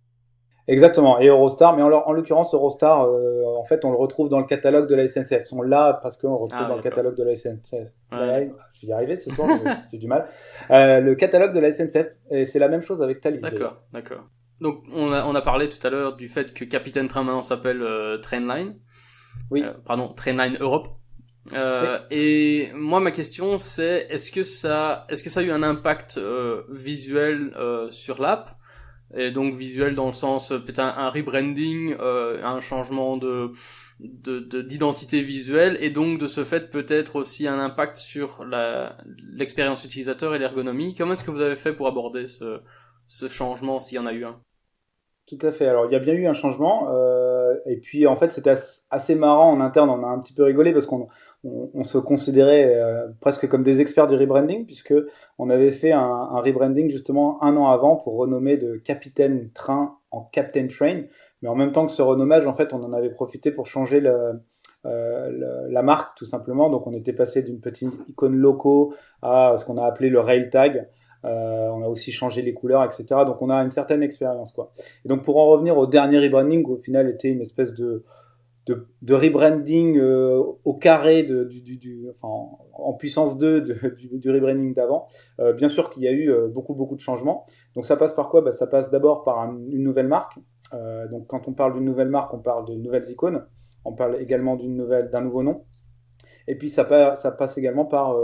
Exactement, et Eurostar, mais en l'occurrence Eurostar, en fait on le retrouve dans le catalogue de la SNCF. Ils sont là parce qu'on le retrouve dans le catalogue de la SNCF. Ouais. Je vais y arriver ce soir, mais j'ai du mal. Le catalogue de la SNCF, et c'est la même chose avec Thalys. D'accord. Donc on a parlé tout à l'heure du fait que Capitaine Train maintenant s'appelle Trainline. Oui. Trainline Europe. Oui. Et moi ma question c'est est-ce que ça a eu un impact visuel sur l'app? Et donc visuel dans le sens peut-être un rebranding, un changement d'identité visuelle, et donc de ce fait peut-être aussi un impact sur l'expérience utilisateur et l'ergonomie. Comment est-ce que vous avez fait pour aborder ce changement, s'il y en a eu un? Tout à fait. Alors il y a bien eu un changement, et puis en fait c'était assez marrant en interne. On a un petit peu rigolé parce qu'on se considérait presque comme des experts du rebranding, puisque on avait fait un rebranding justement 1 an avant pour renommer de Capitaine Train en Captain Train. Mais en même temps que ce renommage, en fait, on en avait profité pour changer la marque tout simplement. Donc on était passé d'une petite icône loco à ce qu'on a appelé le rail tag. On a aussi changé les couleurs, etc. Donc on a une certaine expérience, quoi. Et donc pour en revenir au dernier rebranding, au final était une espèce de rebranding au carré en puissance 2 du rebranding d'avant. Bien sûr qu'il y a eu beaucoup de changements. Donc ça passe par quoi? Ça passe d'abord par une nouvelle marque. Donc quand on parle d'une nouvelle marque, on parle de nouvelles icônes. On parle également d'un nouveau nom. Et puis ça passe également par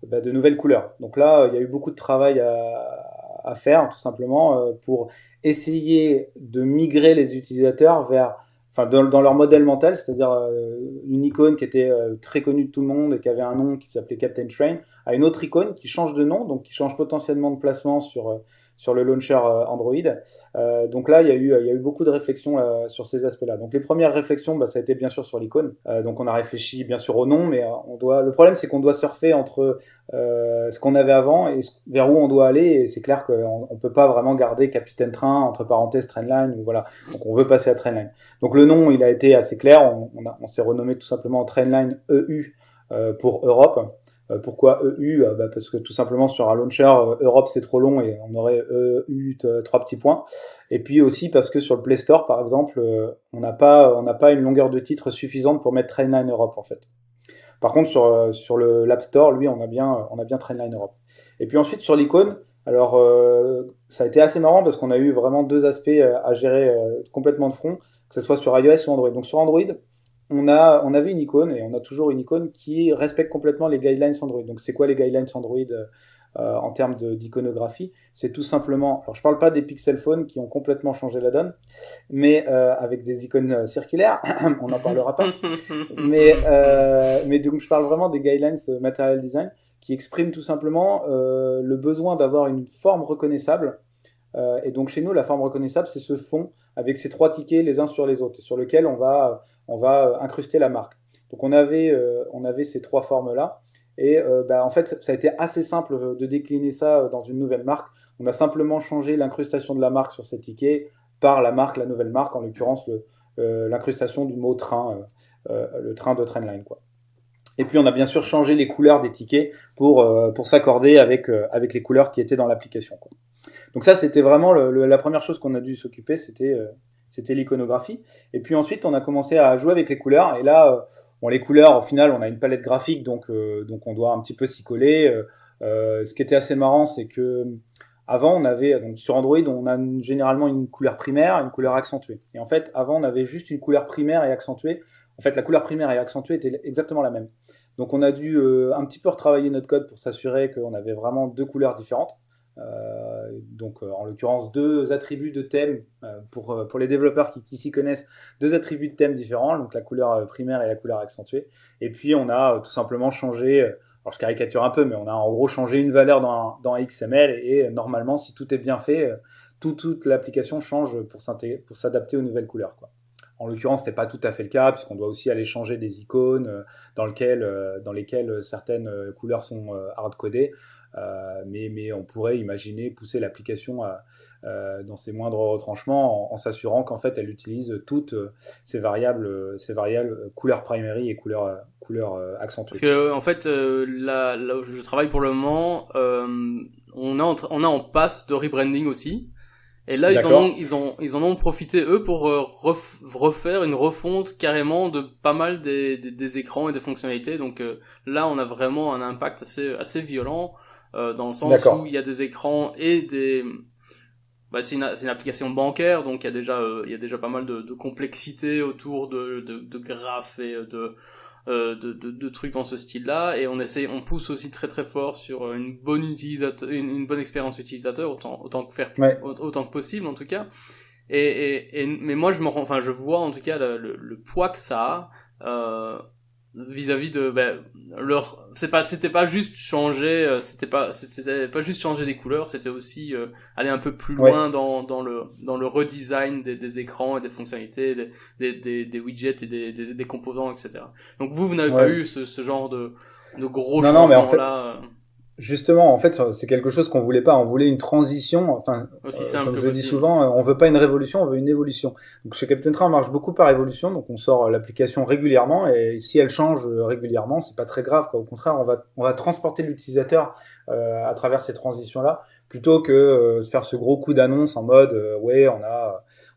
de nouvelles couleurs. Donc là, il y a eu beaucoup de travail à faire, tout simplement, pour essayer de migrer les utilisateurs vers, enfin, dans leur modèle mental, c'est-à-dire une icône qui était très connue de tout le monde et qui avait un nom qui s'appelait Captain Train, à une autre icône qui change de nom, donc qui change potentiellement de placement sur le launcher Android. Donc là, il y a eu beaucoup de réflexions sur ces aspects-là. Donc les premières réflexions, ça a été bien sûr sur l'icône. Donc on a réfléchi bien sûr au nom, mais le problème c'est qu'on doit surfer entre ce qu'on avait avant et vers où on doit aller. Et c'est clair qu'on peut pas vraiment garder Capitaine Train entre parenthèses Trainline ou voilà. Donc on veut passer à Trainline. Donc le nom, il a été assez clair. On s'est renommé tout simplement Trainline EU pour Europe. Pourquoi EU? Parce que tout simplement sur un launcher, Europe c'est trop long et on aurait EU 3 petits points. Et puis aussi parce que sur le Play Store par exemple, on n'a pas une longueur de titre suffisante pour mettre Trainline Europe en fait. Par contre sur l'App Store, lui on a bien Trainline Europe. Et puis ensuite sur l'icône, alors ça a été assez marrant parce qu'on a eu vraiment deux aspects à gérer complètement de front, que ce soit sur iOS ou Android. Donc sur Android, on avait une icône et on a toujours une icône qui respecte complètement les guidelines Android. Donc c'est quoi les guidelines Android en termes d'iconographie? C'est tout simplement, alors je parle pas des Pixel Phone qui ont complètement changé la donne, mais avec des icônes circulaires, on n'en parlera pas. Mais donc je parle vraiment des guidelines Material Design qui expriment tout simplement le besoin d'avoir une forme reconnaissable. Et donc chez nous, la forme reconnaissable, c'est ce fond avec ces trois tickets les uns sur les autres, sur lequel on va incruster la marque. Donc on avait ces trois formes-là. Et en fait, ça a été assez simple de décliner ça dans une nouvelle marque. On a simplement changé l'incrustation de la marque sur ces tickets par la nouvelle marque, en l'occurrence l'incrustation du mot train, le train de Trainline, quoi. Et puis on a bien sûr changé les couleurs des tickets pour s'accorder avec les couleurs qui étaient dans l'application, quoi. Donc ça, c'était vraiment la première chose qu'on a dû s'occuper, c'était l'iconographie. Et puis ensuite, on a commencé à jouer avec les couleurs. Et là, les couleurs, au final, on a une palette graphique, donc on doit un petit peu s'y coller. Ce qui était assez marrant, c'est que avant, on avait, donc sur Android, on a généralement une couleur primaire, une couleur accentuée. Et en fait, avant, on avait juste une couleur primaire et accentuée. En fait, la couleur primaire et accentuée étaient exactement la même. Donc on a dû un petit peu retravailler notre code pour s'assurer qu'on avait vraiment deux couleurs différentes. Donc en l'occurrence deux attributs de thème pour les développeurs qui s'y connaissent, deux attributs de thème différents, donc la couleur primaire et la couleur accentuée. Et puis on a tout simplement changé, alors je caricature un peu, mais on a en gros changé une valeur dans XML et normalement si tout est bien fait, toute l'application change pour s'adapter aux nouvelles couleurs, quoi. En l'occurrence, c'était pas tout à fait le cas, puisqu'on doit aussi aller changer des icônes dans lesquelles certaines couleurs sont hard-codées. Mais on pourrait imaginer pousser l'application dans ses moindres retranchements en s'assurant qu'en fait elle utilise toutes ces variables couleur primary et couleur accentuée. Parce que en fait là où je travaille pour le moment, on est en passe de rebranding aussi. Et là, ils en ont profité, eux, pour refaire une refonte carrément de pas mal des écrans et des fonctionnalités. Donc là, on a vraiment un impact assez violent, dans le sens où il y a des écrans et c'est une application bancaire, donc il y a déjà pas mal de complexité autour de graphes et de trucs dans ce style-là, et on pousse aussi très très fort sur une bonne expérience utilisateur autant que possible en tout cas. Mais moi je vois en tout cas le poids que ça a vis-à-vis de c'était pas juste changer juste changer des couleurs, c'était aussi aller un peu plus loin dans le redesign des écrans et des fonctionnalités, des widgets et des composants, etc. Donc vous n'avez pas eu ce genre de gros changements là. Justement, en fait, c'est quelque chose qu'on voulait pas. On voulait une transition. Enfin, aussi simple comme que je le dis possible. souvent, on veut pas une révolution, on veut une évolution. Donc chez Captain Train, on marche beaucoup par évolution. Donc on sort l'application régulièrement, et si elle change régulièrement, c'est pas très grave, quoi. Au contraire, on va transporter l'utilisateur à travers ces transitions-là, plutôt que de faire ce gros coup d'annonce en mode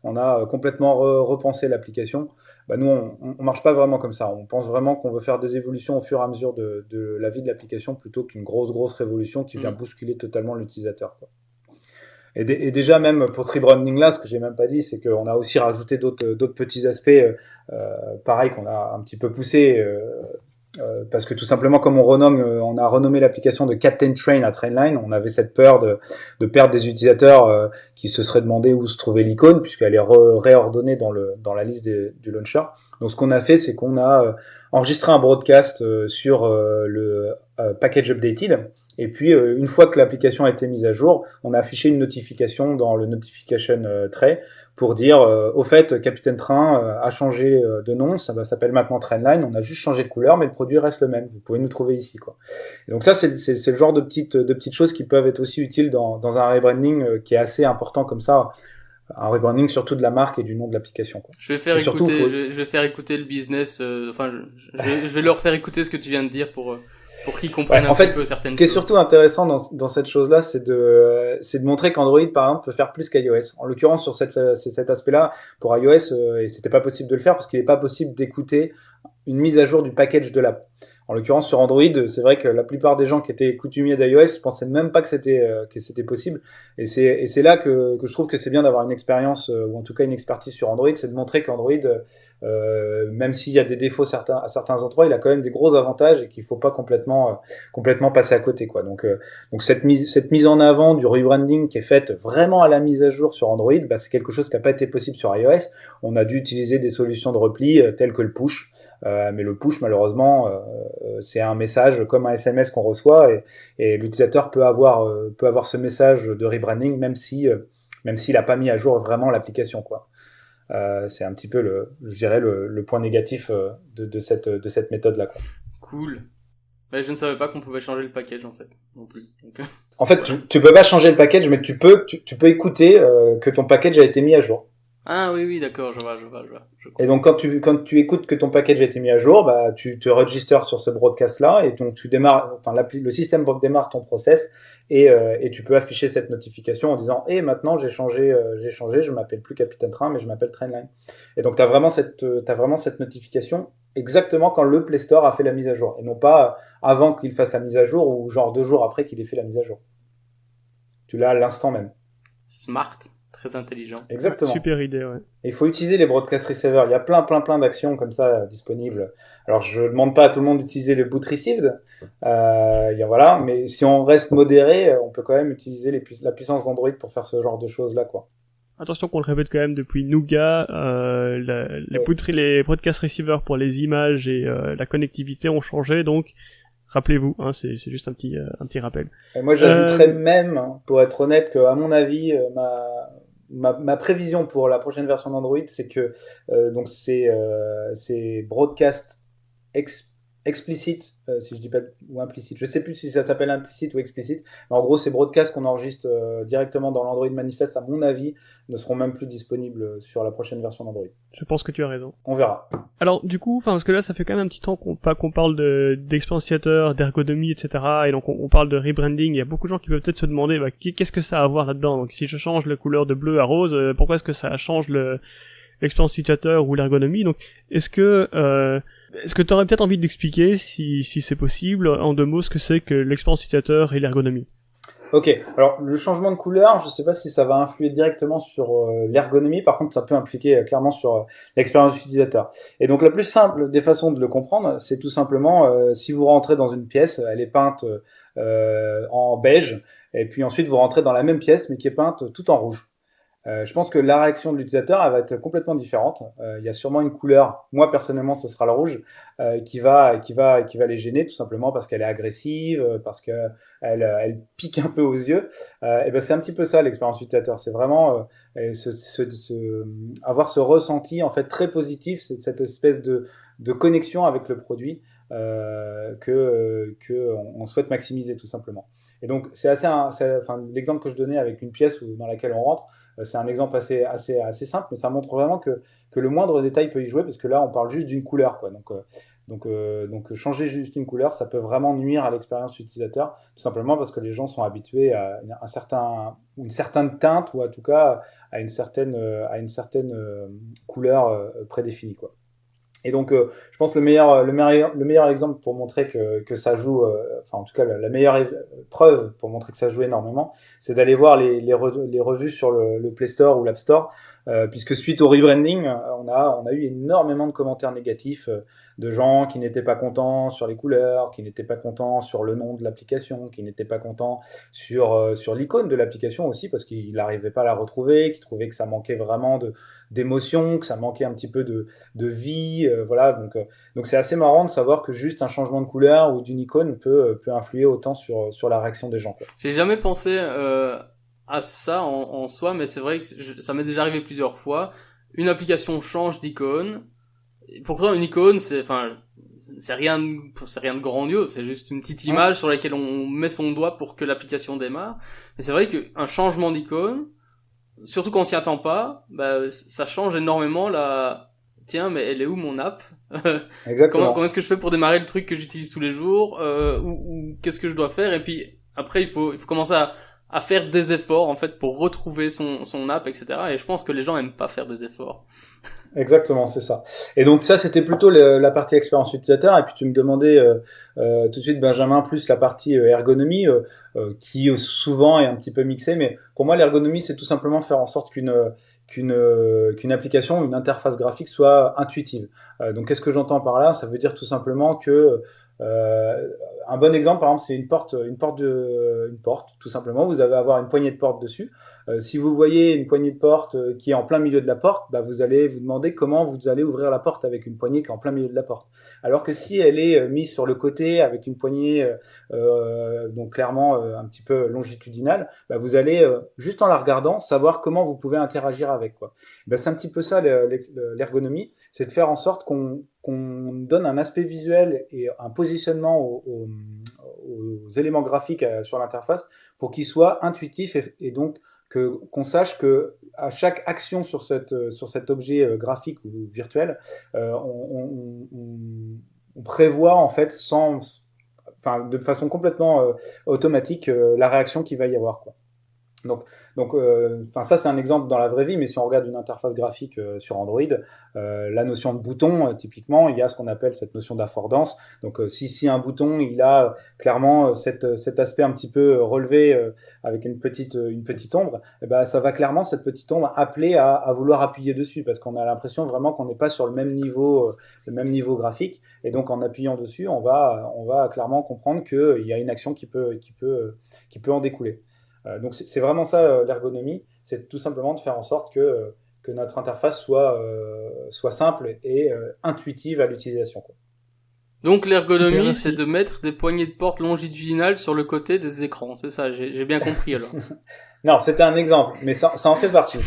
on a complètement repensé l'application. Nous, on marche pas vraiment comme ça. On pense vraiment qu'on veut faire des évolutions au fur et à mesure de la vie de l'application, plutôt qu'une grosse révolution qui vient bousculer totalement l'utilisateur, quoi. Et déjà, même pour ce rebranding là, ce que j'ai même pas dit, c'est qu'on a aussi rajouté d'autres petits aspects, pareil, qu'on a un petit peu poussé, parce que tout simplement, comme on a renommé l'application de Captain Train à Trainline, on avait cette peur de perdre des utilisateurs qui se seraient demandé où se trouvait l'icône, puisqu'elle est réordonnée dans la liste du launcher. Donc, ce qu'on a fait, c'est qu'on a enregistré un broadcast sur le package updated. Et puis, une fois que l'application a été mise à jour, on a affiché une notification dans le notification tray pour dire, au fait, Capitaine Train a changé de nom, ça s'appelle maintenant Trainline, on a juste changé de couleur, mais le produit reste le même. Vous pouvez nous trouver ici, quoi. Et donc ça, c'est le genre de petites choses qui peuvent être aussi utiles dans un rebranding qui est assez important comme ça. Un rebranding surtout de la marque et du nom de l'application, quoi. Je vais faire je vais faire écouter le business, je vais leur faire écouter ce que tu viens de dire pour qu'ils comprennent un petit peu certaines choses. Ce qui est surtout intéressant dans cette chose-là, c'est de montrer qu'Android, par exemple, peut faire plus qu'iOS. En l'occurrence, sur cet aspect-là, pour iOS, et c'était pas possible de le faire parce qu'il n'est pas possible d'écouter une mise à jour du package de l'app. En l'occurrence, sur Android, c'est vrai que la plupart des gens qui étaient coutumiers d'iOS pensaient même pas que c'était possible. Et c'est là que je trouve que c'est bien d'avoir une expérience, ou en tout cas une expertise sur Android, c'est de montrer qu'Android, même s'il y a des défauts à certains endroits, il a quand même des gros avantages et qu'il faut pas complètement passer à côté, quoi. Donc cette mise en avant du rebranding qui est faite vraiment à la mise à jour sur Android, bah, c'est quelque chose qui n'a pas été possible sur iOS. On a dû utiliser des solutions de repli telles que le push. Mais le push, malheureusement, c'est un message comme un SMS qu'on reçoit et l'utilisateur peut avoir ce message de rebranding même s'il a pas mis à jour vraiment l'application, quoi. C'est un petit peu je dirais le point négatif de cette méthode-là, quoi. Cool. Mais je ne savais pas qu'on pouvait changer le package en fait, non plus. Donc, en fait, tu peux pas changer le package, mais tu peux écouter que ton package a été mis à jour. Ah oui, d'accord, je vois. Et donc quand tu écoutes que ton package a été mis à jour, bah tu te registers sur ce broadcast là et donc tu démarres, enfin le système démarre ton process et tu peux afficher cette notification en disant maintenant j'ai changé, je m'appelle plus Capitaine Train mais je m'appelle Trainline. Et donc t'as vraiment cette notification exactement quand le Play Store a fait la mise à jour et non pas avant qu'il fasse la mise à jour ou genre 2 jours après qu'il ait fait la mise à jour. Tu l'as à l'instant même. Smart. Très intelligent. Exactement. Super idée, ouais. Et il faut utiliser les broadcast receivers. Il y a plein d'actions comme ça disponibles. Alors, je demande pas à tout le monde d'utiliser le boot received. Voilà. Mais si on reste modéré, on peut quand même utiliser la puissance d'Android pour faire ce genre de choses-là, quoi. Attention qu'on le répète quand même depuis Nougat, les broadcast receivers pour les images et la connectivité ont changé, donc rappelez-vous, hein, c'est juste un petit rappel. Et moi, j'ajouterais même, pour être honnête, que à mon avis, ma prévision pour la prochaine version d'Android, c'est que donc c'est broadcast explicite, si je dis pas, ou implicite. Je sais plus si ça s'appelle implicite ou explicite. Mais en gros, ces broadcasts qu'on enregistre directement dans l'Android Manifest, à mon avis, ne seront même plus disponibles sur la prochaine version d'Android. Je pense que tu as raison. On verra. Alors, du coup, parce que là, ça fait quand même un petit temps qu'on parle d'expérience utilisateur, d'ergonomie, etc. Et donc, on parle de rebranding. Il y a beaucoup de gens qui peuvent peut-être se demander, qu'est-ce que ça a à voir là-dedans? Donc, si je change la couleur de bleu à rose, pourquoi est-ce que ça change l'expérience utilisateur ou l'ergonomie? Donc, est-ce que tu aurais peut-être envie d'expliquer, si c'est possible, en 2 mots, ce que c'est que l'expérience utilisateur et l'ergonomie? Ok, alors le changement de couleur, je ne sais pas si ça va influer directement sur l'ergonomie, par contre ça peut impliquer clairement sur l'expérience utilisateur. Et donc la plus simple des façons de le comprendre, c'est tout simplement si vous rentrez dans une pièce, elle est peinte en beige, et puis ensuite vous rentrez dans la même pièce mais qui est peinte tout en rouge. Je pense que la réaction de l'utilisateur elle va être complètement différente. Il y a sûrement une couleur, moi personnellement ce sera le rouge, qui va les gêner tout simplement parce qu'elle est agressive, parce que elle pique un peu aux yeux. Et ben c'est un petit peu ça l'expérience utilisateur. C'est vraiment avoir ce ressenti en fait très positif, cette espèce de connexion avec le produit que on souhaite maximiser tout simplement. Et donc c'est l'exemple que je donnais avec une pièce dans laquelle on rentre. C'est un exemple assez simple, mais ça montre vraiment que le moindre détail peut y jouer, parce que là, on parle juste d'une couleur, quoi. Donc changer juste une couleur, ça peut vraiment nuire à l'expérience utilisateur, tout simplement parce que les gens sont habitués à une certaine teinte, ou en tout cas à une certaine couleur prédéfinie, quoi. Et donc, je pense que le meilleur exemple pour montrer que ça joue, en tout cas la meilleure preuve pour montrer que ça joue énormément, c'est d'aller voir les revues sur le Play Store ou l'App Store puisque suite au rebranding, on a eu énormément de commentaires négatifs de gens qui n'étaient pas contents sur les couleurs, qui n'étaient pas contents sur le nom de l'application, qui n'étaient pas contents sur l'icône de l'application aussi, parce qu'ils n'arrivaient pas à la retrouver, qui trouvaient que ça manquait vraiment d'émotion, que ça manquait un petit peu de vie, voilà. Donc c'est assez marrant de savoir que juste un changement de couleur ou d'une icône peut influer autant sur la réaction des gens, quoi. J'ai jamais pensé à ça en soi, mais c'est vrai que ça m'est déjà arrivé plusieurs fois. Une application change d'icône. Pourtant, une icône, c'est rien de grandiose, c'est juste une petite image sur laquelle on met son doigt pour que l'application démarre. Mais c'est vrai qu'un changement d'icône, surtout quand on s'y attend pas, bah, ça change énormément tiens, mais elle est où mon app? Exactement. Comment est-ce que je fais pour démarrer le truc que j'utilise tous les jours? Ou qu'est-ce que je dois faire? Et puis, après, il faut commencer à faire des efforts, en fait, pour retrouver son app, etc. Et je pense que les gens aiment pas faire des efforts. Exactement, c'est ça. Et donc ça, c'était plutôt la partie expérience utilisateur. Et puis tu me demandais tout de suite, Benjamin, plus la partie ergonomie, qui souvent est un petit peu mixée. Mais pour moi, l'ergonomie, c'est tout simplement faire en sorte qu'une application, une interface graphique soit intuitive. Donc qu'est-ce que j'entends par là? Ça veut dire tout simplement que un bon exemple, par exemple, c'est une porte, tout simplement. Vous allez avoir une poignée de porte dessus. Si vous voyez une poignée de porte qui est en plein milieu de la porte, bah, vous allez vous demander comment vous allez ouvrir la porte avec une poignée qui est en plein milieu de la porte. Alors que si elle est mise sur le côté avec une poignée donc clairement un petit peu longitudinale, bah, vous allez juste en la regardant savoir comment vous pouvez interagir avec, quoi. Bah, c'est un petit peu ça l'ergonomie, c'est de faire en sorte qu'on donne un aspect visuel et un positionnement aux éléments graphiques sur l'interface pour qu'ils soient intuitifs et donc qu'on sache que à chaque action sur cet objet graphique ou virtuel, on prévoit en fait de façon complètement automatique la réaction qu'il va y avoir, quoi. Donc, ça c'est un exemple dans la vraie vie, mais si on regarde une interface graphique sur Android, la notion de bouton, typiquement, il y a ce qu'on appelle cette notion d'affordance. Donc, si un bouton, il a clairement cet aspect un petit peu relevé avec une petite ombre, et ben ça va clairement cette petite ombre appeler à vouloir appuyer dessus, parce qu'on a l'impression vraiment qu'on n'est pas sur le même niveau graphique, et donc en appuyant dessus, on va clairement comprendre qu'il y a une action qui peut en découler. Donc c'est vraiment ça l'ergonomie, c'est tout simplement de faire en sorte que notre interface soit simple et intuitive à l'utilisation, quoi. Donc l'ergonomie, c'est de mettre des poignées de porte longitudinales sur le côté des écrans, c'est ça, j'ai bien compris alors. Non, c'était un exemple, mais ça en fait partie.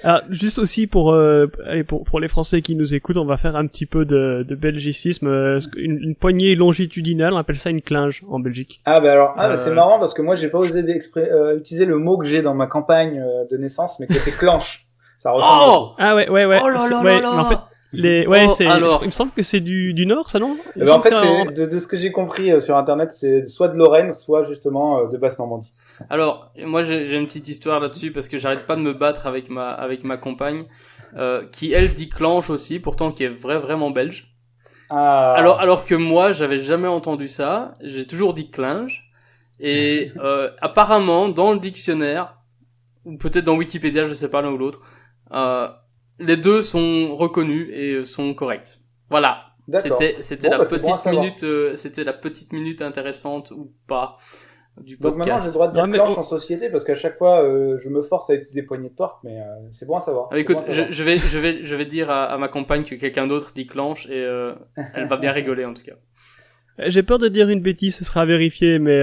Alors, juste aussi pour les Français qui nous écoutent, on va faire un petit peu de belgicisme. Une poignée longitudinale, on appelle ça une clinge en Belgique. Ah bah alors, c'est marrant parce que moi j'ai pas osé utiliser le mot que j'ai dans ma campagne de naissance, mais qui était clenche. Ça ressemble beaucoup. Ah ouais. Oh là là là là. En fait, alors... il me semble que c'est du Nord, ça, non? En fait, de ce que j'ai compris sur Internet, c'est soit de Lorraine, soit justement de Basse-Normandie. Alors, moi, j'ai une petite histoire là-dessus parce que j'arrête pas de me battre avec ma compagne, qui elle dit clenche aussi, pourtant qui est vraiment belge. Ah. Alors que moi, j'avais jamais entendu ça. J'ai toujours dit clinge. Et apparemment, dans le dictionnaire, ou peut-être dans Wikipédia, je sais pas l'un ou l'autre, les deux sont reconnus et sont corrects. Voilà. D'accord. C'était la petite minute, c'était la petite minute intéressante ou pas du podcast. Donc maintenant j'ai le droit de dire clenche en société parce qu'à chaque fois je me force à utiliser poignée de porte, mais c'est bon à savoir. Écoute, je vais dire à ma compagne que quelqu'un d'autre dit clenche et elle va bien rigoler en tout cas. J'ai peur de dire une bêtise, ce sera vérifié, mais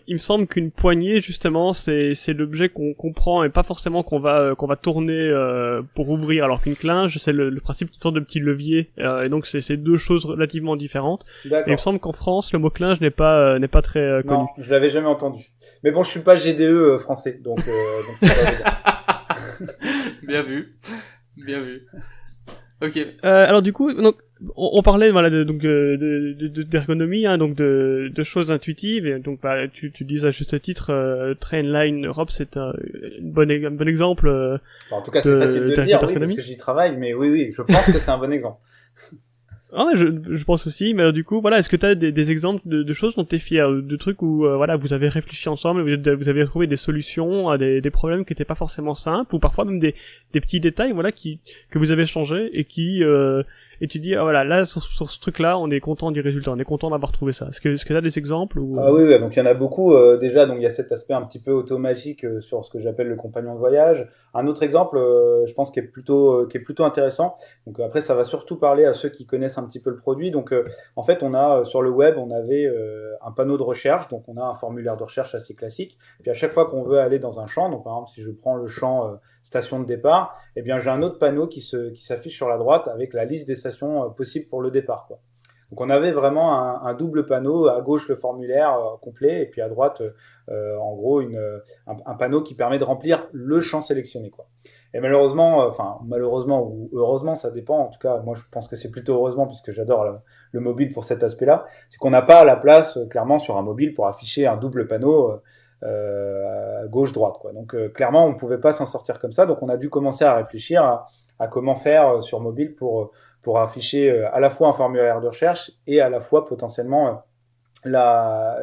il me semble qu'une poignée, justement, c'est l'objet qu'on prend et pas forcément qu'on va tourner pour ouvrir, alors qu'une clinge, c'est le principe qui sort de petits leviers, et donc c'est deux choses relativement différentes. D'accord. Et il me semble qu'en France, le mot clinge n'est pas très connu. Non, je l'avais jamais entendu. Mais bon, je suis pas GDE français, donc Bien vu. Ok. Alors du coup, donc on parlait voilà d'ergonomie, hein, donc de choses intuitives, et donc bah, tu dis à juste titre Trainline Europe, c'est un bon exemple. En tout cas, c'est facile de le dire, oui, parce que j'y travaille, mais oui, je pense que c'est un bon exemple. Ah ouais, je pense aussi, mais alors, du coup, voilà, est-ce que tu as des exemples de choses dont tu es fier, de trucs où voilà, vous avez réfléchi ensemble, vous avez trouvé des solutions à des problèmes qui étaient pas forcément simples, ou parfois même des petits détails, voilà, que vous avez changé et et tu dis, ah voilà, là, sur ce truc-là, on est content du résultat, on est content d'avoir trouvé ça. Est-ce que tu as des exemples ou... Ah oui, donc il y en a beaucoup. Déjà, donc il y a cet aspect un petit peu automagique sur ce que j'appelle le compagnon de voyage. Un autre exemple, je pense, qui est plutôt intéressant. Donc après, ça va surtout parler à ceux qui connaissent un petit peu le produit. Donc en fait, on a sur le web, on avait un panneau de recherche. Donc on a un formulaire de recherche assez classique. Puis à chaque fois qu'on veut aller dans un champ, donc par exemple, si je prends le champ station de départ, eh bien j'ai un autre panneau qui s'affiche sur la droite avec la liste des stations possibles pour le départ, quoi. Donc on avait vraiment un double panneau, à gauche le formulaire complet et puis à droite en gros un panneau qui permet de remplir le champ sélectionné, quoi. Et malheureusement ou heureusement, ça dépend, en tout cas moi je pense que c'est plutôt heureusement puisque j'adore le mobile pour cet aspect-là, c'est qu'on n'a pas la place clairement sur un mobile pour afficher un double panneau gauche-droite, quoi. Donc clairement on pouvait pas s'en sortir comme ça, donc on a dû commencer à réfléchir à comment faire sur mobile pour afficher à la fois un formulaire de recherche et à la fois potentiellement la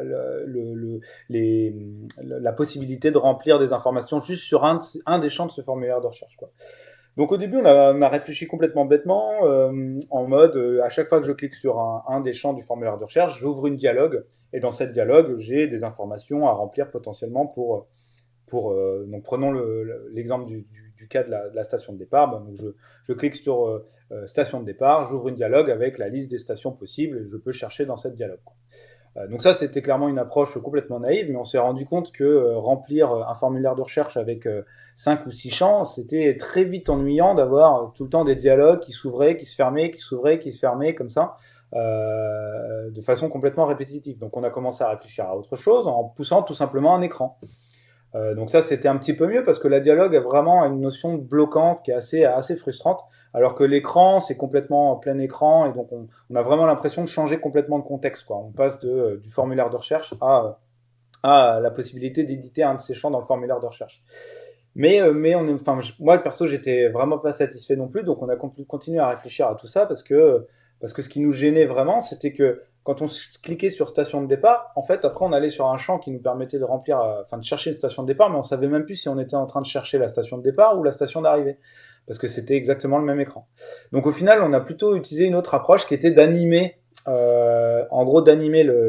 possibilité de remplir des informations juste sur un des champs de ce formulaire de recherche, quoi. Donc au début, on a réfléchi complètement bêtement, en mode, à chaque fois que je clique sur un des champs du formulaire de recherche, j'ouvre une dialogue, et dans cette dialogue, j'ai des informations à remplir potentiellement pour donc prenons l'exemple du cas de la station de départ. Donc je clique sur station de départ, j'ouvre une dialogue avec la liste des stations possibles, et je peux chercher dans cette dialogue, quoi. Donc ça, c'était clairement une approche complètement naïve, mais on s'est rendu compte que remplir un formulaire de recherche avec 5 ou 6 champs, c'était très vite ennuyant d'avoir tout le temps des dialogues qui s'ouvraient, qui se fermaient, qui s'ouvraient, qui se fermaient, comme ça, de façon complètement répétitive. Donc on a commencé à réfléchir à autre chose en poussant tout simplement un écran. Donc ça, c'était un petit peu mieux parce que la dialogue a vraiment une notion bloquante qui est assez frustrante, alors que l'écran, c'est complètement plein écran et donc on a vraiment l'impression de changer complètement de contexte, quoi. On passe du formulaire de recherche à la possibilité d'éditer un de ces champs dans le formulaire de recherche. Mais moi perso, j'étais vraiment pas satisfait non plus, donc on a continué à réfléchir à tout ça parce que ce qui nous gênait vraiment, c'était que quand on cliquait sur station de départ, en fait, après, on allait sur un champ qui nous permettait de de chercher une station de départ, mais on savait même plus si on était en train de chercher la station de départ ou la station d'arrivée, parce que c'était exactement le même écran. Donc, au final, on a plutôt utilisé une autre approche qui était d'animer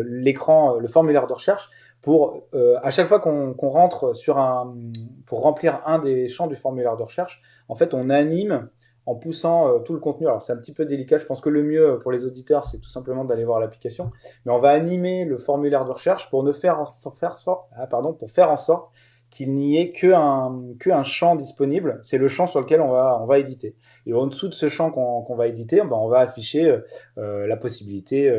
l'écran, le formulaire de recherche, pour à chaque fois qu'on rentre pour remplir un des champs du formulaire de recherche, en fait, on anime en poussant tout le contenu. Alors c'est un petit peu délicat, je pense que le mieux pour les auditeurs c'est tout simplement d'aller voir l'application, mais on va animer le formulaire de recherche pour faire en sorte qu'il n'y ait qu'un champ disponible. C'est le champ sur lequel on va éditer. Et en dessous de ce champ qu'on va éditer, on va afficher la possibilité,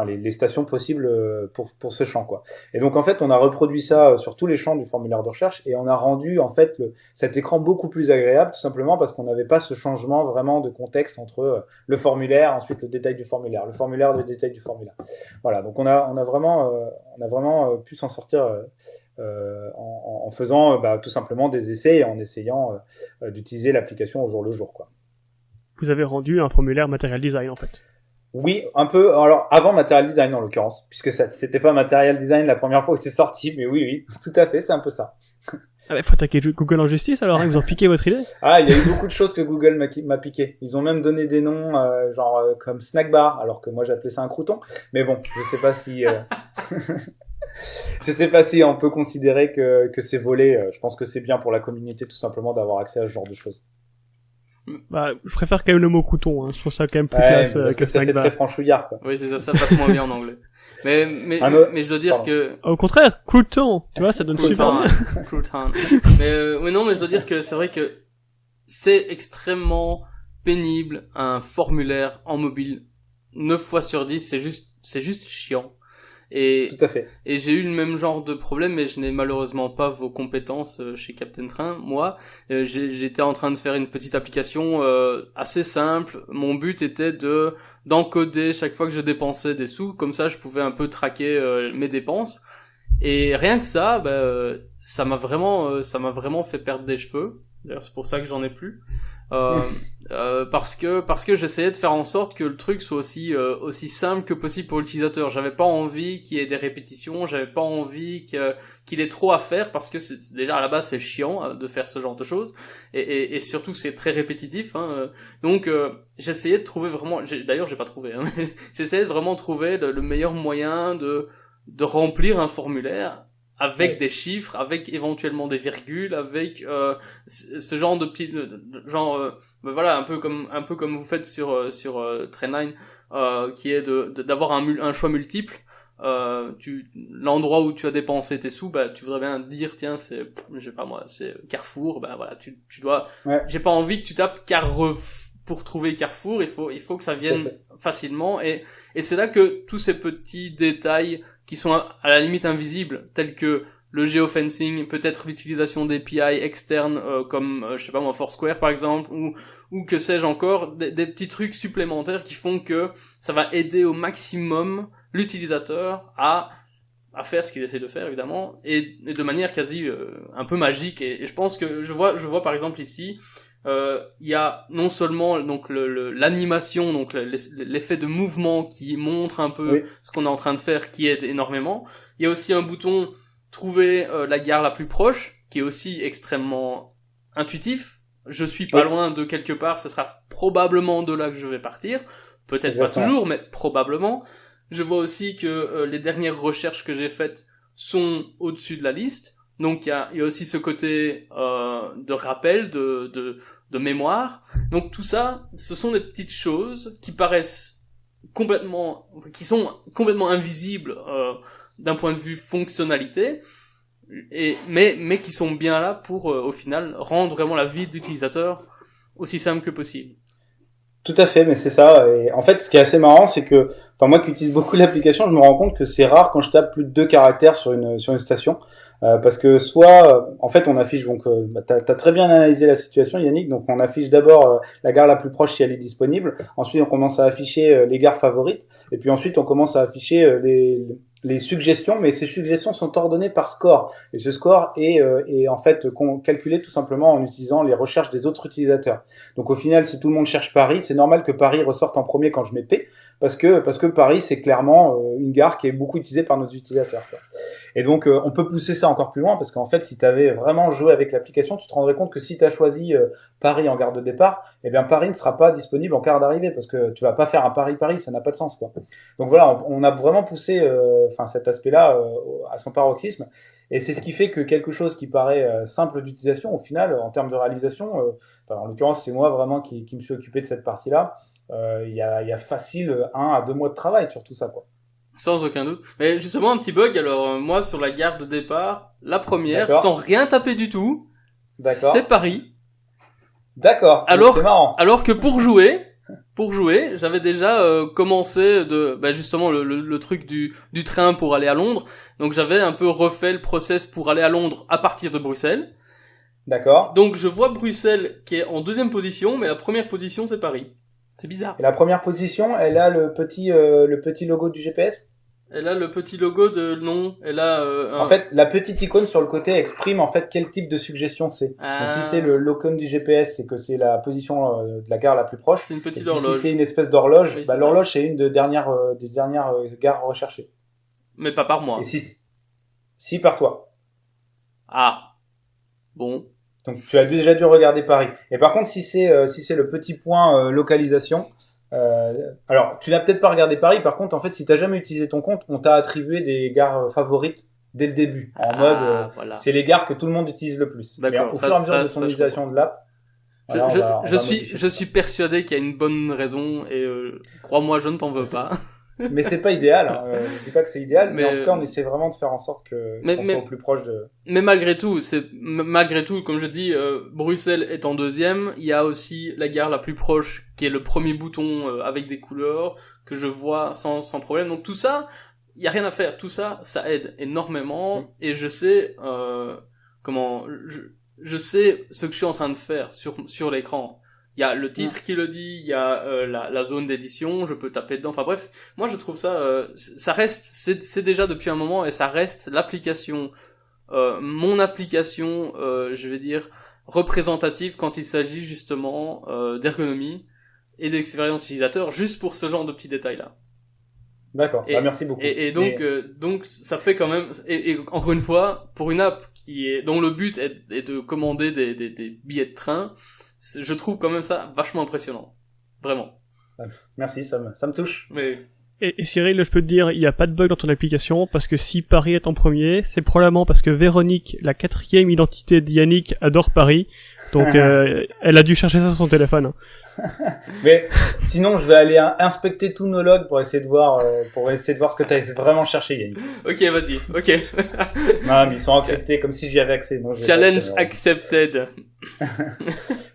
les stations possibles pour ce champ, quoi. Et donc en fait, on a reproduit ça sur tous les champs du formulaire de recherche et on a rendu en fait cet écran beaucoup plus agréable, tout simplement parce qu'on n'avait pas ce changement vraiment de contexte entre le formulaire, ensuite le détail du formulaire, le formulaire, le détail du formulaire. Voilà, donc on a vraiment pu s'en sortir. En faisant tout simplement des essais et en essayant d'utiliser l'application au jour le jour, quoi. Vous avez rendu un formulaire Material Design en fait. Oui, un peu. Alors avant Material Design en l'occurrence, puisque c'était pas Material Design la première fois où c'est sorti, mais oui, tout à fait, c'est un peu ça. Ah bah, faut attaquer Google en justice alors, hein, ils ont piqué votre idée. Ah, il y a eu beaucoup de choses que Google m'a piqué. Ils ont même donné des noms comme Snack Bar, alors que moi j'appelais ça un crouton. Mais bon, je sais pas si je sais pas si on peut considérer que c'est volé. Je pense que c'est bien pour la communauté tout simplement d'avoir accès à ce genre de choses. Bah, je préfère quand même le mot crouton, hein. Je trouve ça quand même plus classe que ça fait très franchouillard, quoi. Oui, c'est ça, ça passe moins bien en anglais. Mais je dois dire que... Au contraire, crouton, tu vois, ça donne super bien. Crouton. Mais non, mais je dois dire que c'est vrai que c'est extrêmement pénible, un formulaire en mobile. 9 fois sur 10, c'est juste chiant. Tout à fait. Et j'ai eu le même genre de problème, mais je n'ai malheureusement pas vos compétences chez Captain Train. Moi, j'étais en train de faire une petite application assez simple. Mon but était d'encoder chaque fois que je dépensais des sous, comme ça je pouvais un peu traquer mes dépenses. Et rien que ça, ça m'a vraiment fait perdre des cheveux. D'ailleurs, c'est pour ça que j'en ai plus. Parce que j'essayais de faire en sorte que le truc soit aussi simple que possible pour l'utilisateur. J'avais pas envie qu'il y ait des répétitions, j'avais pas envie qu'il ait trop à faire, parce que déjà à la base c'est chiant de faire ce genre de choses, et surtout c'est très répétitif. Donc j'essayais de trouver vraiment, d'ailleurs j'ai pas trouvé, j'essayais de vraiment trouver le meilleur moyen de remplir un formulaire avec des chiffres, avec éventuellement des virgules, avec ce genre de petits voilà, un peu comme vous faites sur Trainline, qui est d'avoir un choix multiple. L'endroit où tu as dépensé tes sous, bah tu voudrais bien dire tiens, je sais pas moi, c'est Carrefour, bah voilà, tu dois, j'ai pas envie que tu tapes pour trouver Carrefour, il faut que ça vienne facilement, et c'est là que tous ces petits détails qui sont à la limite invisibles, tels que le geofencing, peut-être l'utilisation d'API externes comme je sais pas moi, Foursquare par exemple, ou que sais-je encore, des petits trucs supplémentaires qui font que ça va aider au maximum l'utilisateur à faire ce qu'il essaie de faire évidemment, et de manière quasi un peu magique, et je pense que je vois par exemple ici il y a non seulement donc l'animation, donc l'effet de mouvement qui montre un peu ce qu'on est en train de faire, qui aide énormément. Il y a aussi un bouton trouver la gare la plus proche, qui est aussi extrêmement intuitif. Je suis pas loin de quelque part, ce sera probablement de là que je vais partir. Peut-être pas toujours, mais probablement. Je vois aussi que les dernières recherches que j'ai faites sont au-dessus de la liste. Donc il y a aussi ce côté de rappel, de mémoire. Donc tout ça, ce sont des petites choses qui sont complètement invisibles d'un point de vue fonctionnalité, mais qui sont bien là pour au final rendre vraiment la vie de l'utilisateur aussi simple que possible. Tout à fait, mais c'est ça. Et en fait, ce qui est assez marrant, c'est que, enfin, moi qui utilise beaucoup l'application, je me rends compte que c'est rare quand je tape plus de 2 caractères sur une station, parce que soit, en fait, on affiche, donc, t'as très bien analysé la situation, Yannick. Donc, on affiche d'abord la gare la plus proche si elle est disponible. Ensuite, on commence à afficher les gares favorites, et puis ensuite, on commence à afficher les suggestions, mais ces suggestions sont ordonnées par score. Et ce score est en fait calculé tout simplement en utilisant les recherches des autres utilisateurs. Donc au final, si tout le monde cherche Paris, c'est normal que Paris ressorte en premier quand je mets P, parce que Paris, c'est clairement une gare qui est beaucoup utilisée par nos utilisateurs, quoi. Et donc on peut pousser ça encore plus loin, parce qu'en fait, si tu avais vraiment joué avec l'application, tu te rendrais compte que si tu as choisi Paris en gare de départ, eh bien Paris ne sera pas disponible en gare d'arrivée, parce que tu vas pas faire un Paris-Paris, ça n'a pas de sens, quoi. Donc voilà, on a vraiment poussé cet aspect-là à son paroxysme, et c'est ce qui fait que quelque chose qui paraît simple d'utilisation, au final, en termes de réalisation, en l'occurrence, c'est moi vraiment qui me suis occupé de cette partie-là. Il y a facile 1 à 2 mois de travail sur tout ça, quoi. Sans aucun doute. Mais justement, un petit bug, alors moi sur la gare de départ, la première, D'accord. sans rien taper du tout, c'est Paris. D'accord. C'est marrant. Alors que pour jouer, j'avais déjà commencé justement le truc du train pour aller à Londres. Donc j'avais un peu refait le process pour aller à Londres à partir de Bruxelles. D'accord. Donc je vois Bruxelles qui est en 2e position, mais la première position c'est Paris. C'est bizarre. Et la première position, elle a le petit logo du GPS. Elle a le petit logo de nom. Elle a en fait, la petite icône sur le côté exprime en fait quel type de suggestion c'est. Donc si c'est le l'icône du GPS, c'est que c'est la position de la gare la plus proche. C'est une petite horloge. Si c'est une espèce d'horloge, oui, l'horloge c'est une des dernières gares recherchées. Mais pas par moi. Et si par toi. Ah. Bon. Donc tu as déjà dû regarder Paris. Et par contre, si c'est le petit point localisation, alors tu n'as peut-être pas regardé Paris. Par contre, en fait, si t'as jamais utilisé ton compte, on t'a attribué des gares favorites dès le début, en mode voilà. C'est les gares que tout le monde utilise le plus. D'accord. Au fur et à mesure de ton utilisation de l'app. Je suis persuadé qu'il y a une bonne raison, et crois-moi, je ne t'en veux pas. Mais c'est pas idéal, hein. Je dis pas que c'est idéal, mais en tout cas, on essaie vraiment de faire en sorte qu'on soit au plus proche de... Mais malgré tout, comme je dis, Bruxelles est en 2e, il y a aussi la gare la plus proche, qui est le premier bouton avec des couleurs, que je vois sans problème. Donc tout ça, il y a rien à faire. Tout ça, ça aide énormément, et je sais, je sais ce que je suis en train de faire sur l'écran. Il y a le titre qui le dit, il y a la zone d'édition, je peux taper dedans. Enfin bref, moi je trouve ça reste, c'est déjà depuis un moment, et ça reste l'application, mon application, je vais dire représentative quand il s'agit justement d'ergonomie et d'expérience utilisateur, juste pour ce genre de petits détails-là. D'accord, merci beaucoup. Et donc ça fait quand même, et encore une fois, pour une app dont le but est de commander des billets de train, je trouve quand même ça vachement impressionnant. Vraiment. Merci, ça me touche. Mais... Et Cyril, je peux te dire, il n'y a pas de bug dans ton application, parce que si Paris est en premier, c'est probablement parce que Véronique, la 4e identité de Yannick, adore Paris, donc elle a dû chercher ça sur son téléphone. Mais sinon, je vais aller inspecter tous nos logs pour essayer de voir ce que tu as essayé de vraiment chercher, Yannick. Ok, vas-y, ok. Non, mais ils sont acceptés comme si j'y avais accès. Donc Challenge accepted.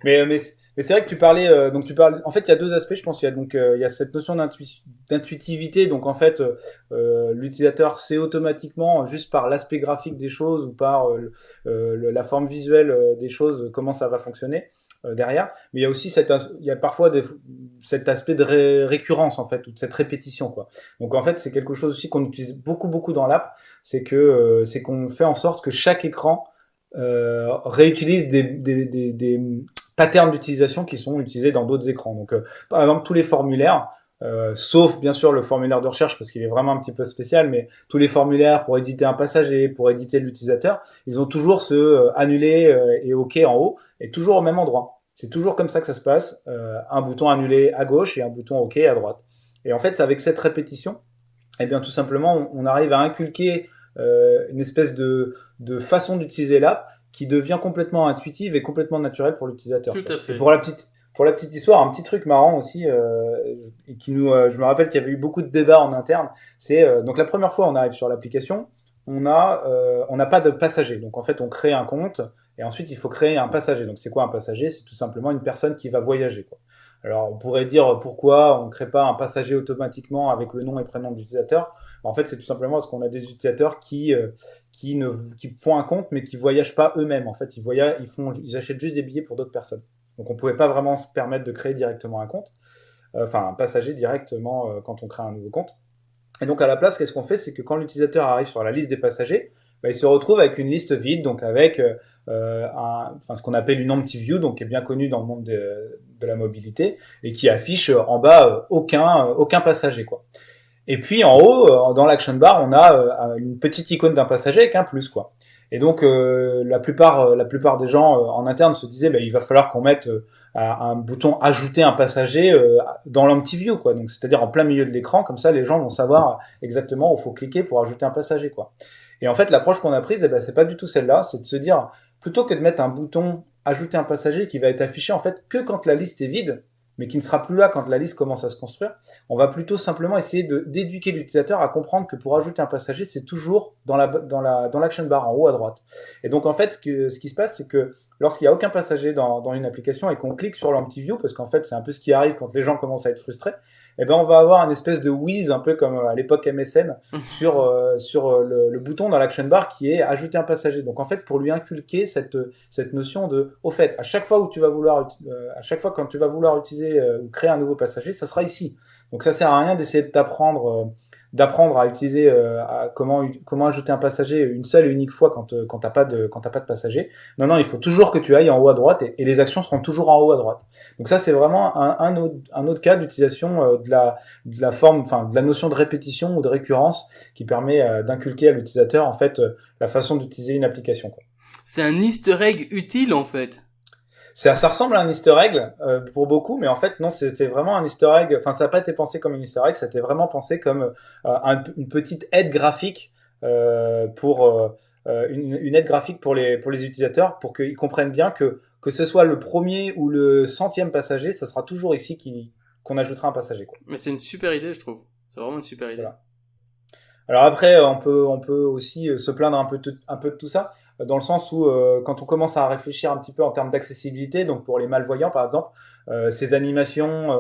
mais c'est vrai que tu parlais, en fait, il y a deux aspects, je pense. Il y a cette notion d'intuitivité. Donc, en fait, l'utilisateur sait automatiquement, juste par l'aspect graphique des choses ou par la forme visuelle des choses, comment ça va fonctionner derrière. Mais il y a aussi parfois cet aspect de récurrence, en fait, ou de cette répétition, quoi. Donc, en fait, c'est quelque chose aussi qu'on utilise beaucoup dans l'app. C'est qu'on fait en sorte que chaque écran réutilise des patterns d'utilisation qui sont utilisés dans d'autres écrans. Donc, par exemple, tous les formulaires, sauf bien sûr le formulaire de recherche parce qu'il est vraiment un petit peu spécial, mais tous les formulaires pour éditer un passager, pour éditer l'utilisateur, ils ont toujours ce annuler et OK en haut, et toujours au même endroit. C'est toujours comme ça que ça se passe, un bouton annulé à gauche et un bouton OK à droite. Et en fait, c'est avec cette répétition, eh bien tout simplement, on arrive à inculquer une espèce de façon d'utiliser l'app qui devient complètement intuitive et complètement naturelle pour l'utilisateur. Tout à fait. Et pour la petite histoire, un petit truc marrant aussi, je me rappelle qu'il y avait eu beaucoup de débats en interne, c'est donc la première fois on arrive sur l'application, on n'a pas de passager. Donc en fait, on crée un compte et ensuite il faut créer un passager. Donc c'est quoi un passager ? C'est tout simplement une personne qui va voyager, quoi. Alors on pourrait dire pourquoi on ne crée pas un passager automatiquement avec le nom et prénom de l'utilisateur. En fait, c'est tout simplement parce qu'on a des utilisateurs qui font un compte mais qui voyagent pas eux-mêmes. En fait, ils achètent juste des billets pour d'autres personnes. Donc on pouvait pas vraiment se permettre de créer directement un compte, un passager directement quand on crée un nouveau compte. Et donc à la place, qu'est-ce qu'on fait ? C'est que quand l'utilisateur arrive sur la liste des passagers, il se retrouve avec une liste vide, donc avec ce qu'on appelle une empty view, donc qui est bien connu dans le monde de la mobilité et qui affiche en bas aucun passager, quoi. Et puis en haut, dans l'action bar, on a une petite icône d'un passager avec un plus, quoi. Et donc la plupart des gens en interne se disaient il va falloir qu'on mette un bouton ajouter un passager dans l'empty view, quoi. Donc c'est-à-dire en plein milieu de l'écran, comme ça les gens vont savoir exactement où il faut cliquer pour ajouter un passager, quoi. Et en fait, l'approche qu'on a prise, c'est pas du tout celle-là, c'est de se dire plutôt que de mettre un bouton ajouter un passager qui va être affiché en fait que quand la liste est vide, mais qui ne sera plus là quand la liste commence à se construire, on va plutôt simplement essayer d'éduquer l'utilisateur à comprendre que pour ajouter un passager, c'est toujours dans l'action bar en haut à droite. Et donc en fait, ce qui se passe, c'est que lorsqu'il n'y a aucun passager dans une application et qu'on clique sur l'empty view, parce qu'en fait c'est un peu ce qui arrive quand les gens commencent à être frustrés, on va avoir une espèce de whiz un peu comme à l'époque MSN sur le bouton dans l'action bar qui est ajouter un passager. Donc en fait, pour lui inculquer cette notion de, au fait, à chaque fois quand tu vas vouloir utiliser ou créer un nouveau passager, ça sera ici. Donc ça sert à rien d'essayer de d'apprendre à utiliser comment ajouter un passager une seule et unique fois quand t'as pas de passager. Non, il faut toujours que tu ailles en haut à droite et les actions seront toujours en haut à droite. Donc ça c'est vraiment un autre cas d'utilisation de la forme, de la notion de répétition ou de récurrence qui permet d'inculquer à l'utilisateur en fait la façon d'utiliser une application, quoi. C'est un easter egg utile en fait. Ça ressemble à un easter egg pour beaucoup, mais en fait non, c'était vraiment un easter egg. Enfin, ça n'a pas été pensé comme un easter egg, ça a été vraiment pensé comme une petite aide graphique pour une aide graphique pour les utilisateurs, pour qu'ils comprennent bien que ce soit le premier ou le 100e passager, ça sera toujours ici qu'on ajoutera un passager, quoi. Mais c'est une super idée, je trouve. C'est vraiment une super idée. Voilà. Alors après, on peut aussi se plaindre un peu de tout ça, dans le sens où quand on commence à réfléchir un petit peu en termes d'accessibilité, donc pour les malvoyants par exemple, ces animations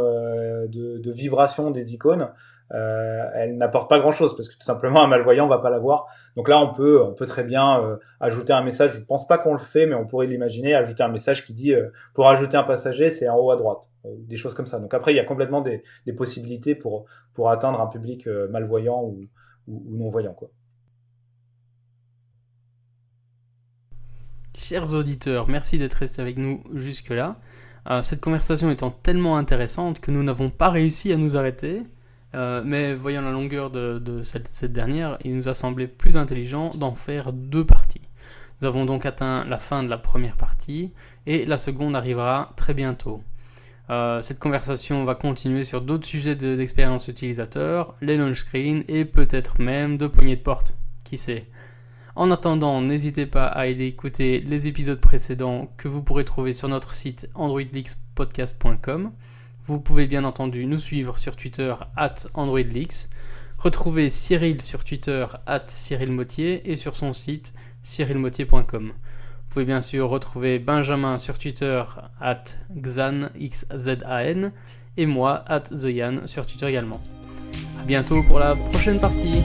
de vibration des icônes, elles n'apportent pas grand-chose parce que tout simplement un malvoyant va pas la voir. Donc là, on peut très bien ajouter un message. Je pense pas qu'on le fait, mais on pourrait l'imaginer, ajouter un message qui dit pour ajouter un passager, c'est en haut à droite, des choses comme ça. Donc après, il y a complètement des possibilités pour atteindre un public malvoyant ou non-voyant, quoi. chers auditeurs, merci d'être restés avec nous jusque-là. Cette conversation étant tellement intéressante que nous n'avons pas réussi à nous arrêter, mais voyant la longueur de cette dernière, il nous a semblé plus intelligent d'en faire 2 parties. Nous avons donc atteint la fin de la première partie, et la seconde arrivera très bientôt. Cette conversation va continuer sur d'autres sujets d'expérience utilisateur, les launch screens et peut-être même de poignées de porte, qui sait. En attendant, n'hésitez pas à aller écouter les épisodes précédents que vous pourrez trouver sur notre site androidleakspodcast.com. Vous pouvez bien entendu nous suivre sur Twitter @androidleaks, retrouver Cyril sur Twitter @cyrilmotier et sur son site cyrilmotier.com. Vous pouvez bien sûr retrouver Benjamin sur Twitter @xan et moi @theyan sur Twitter également. A bientôt pour la prochaine partie.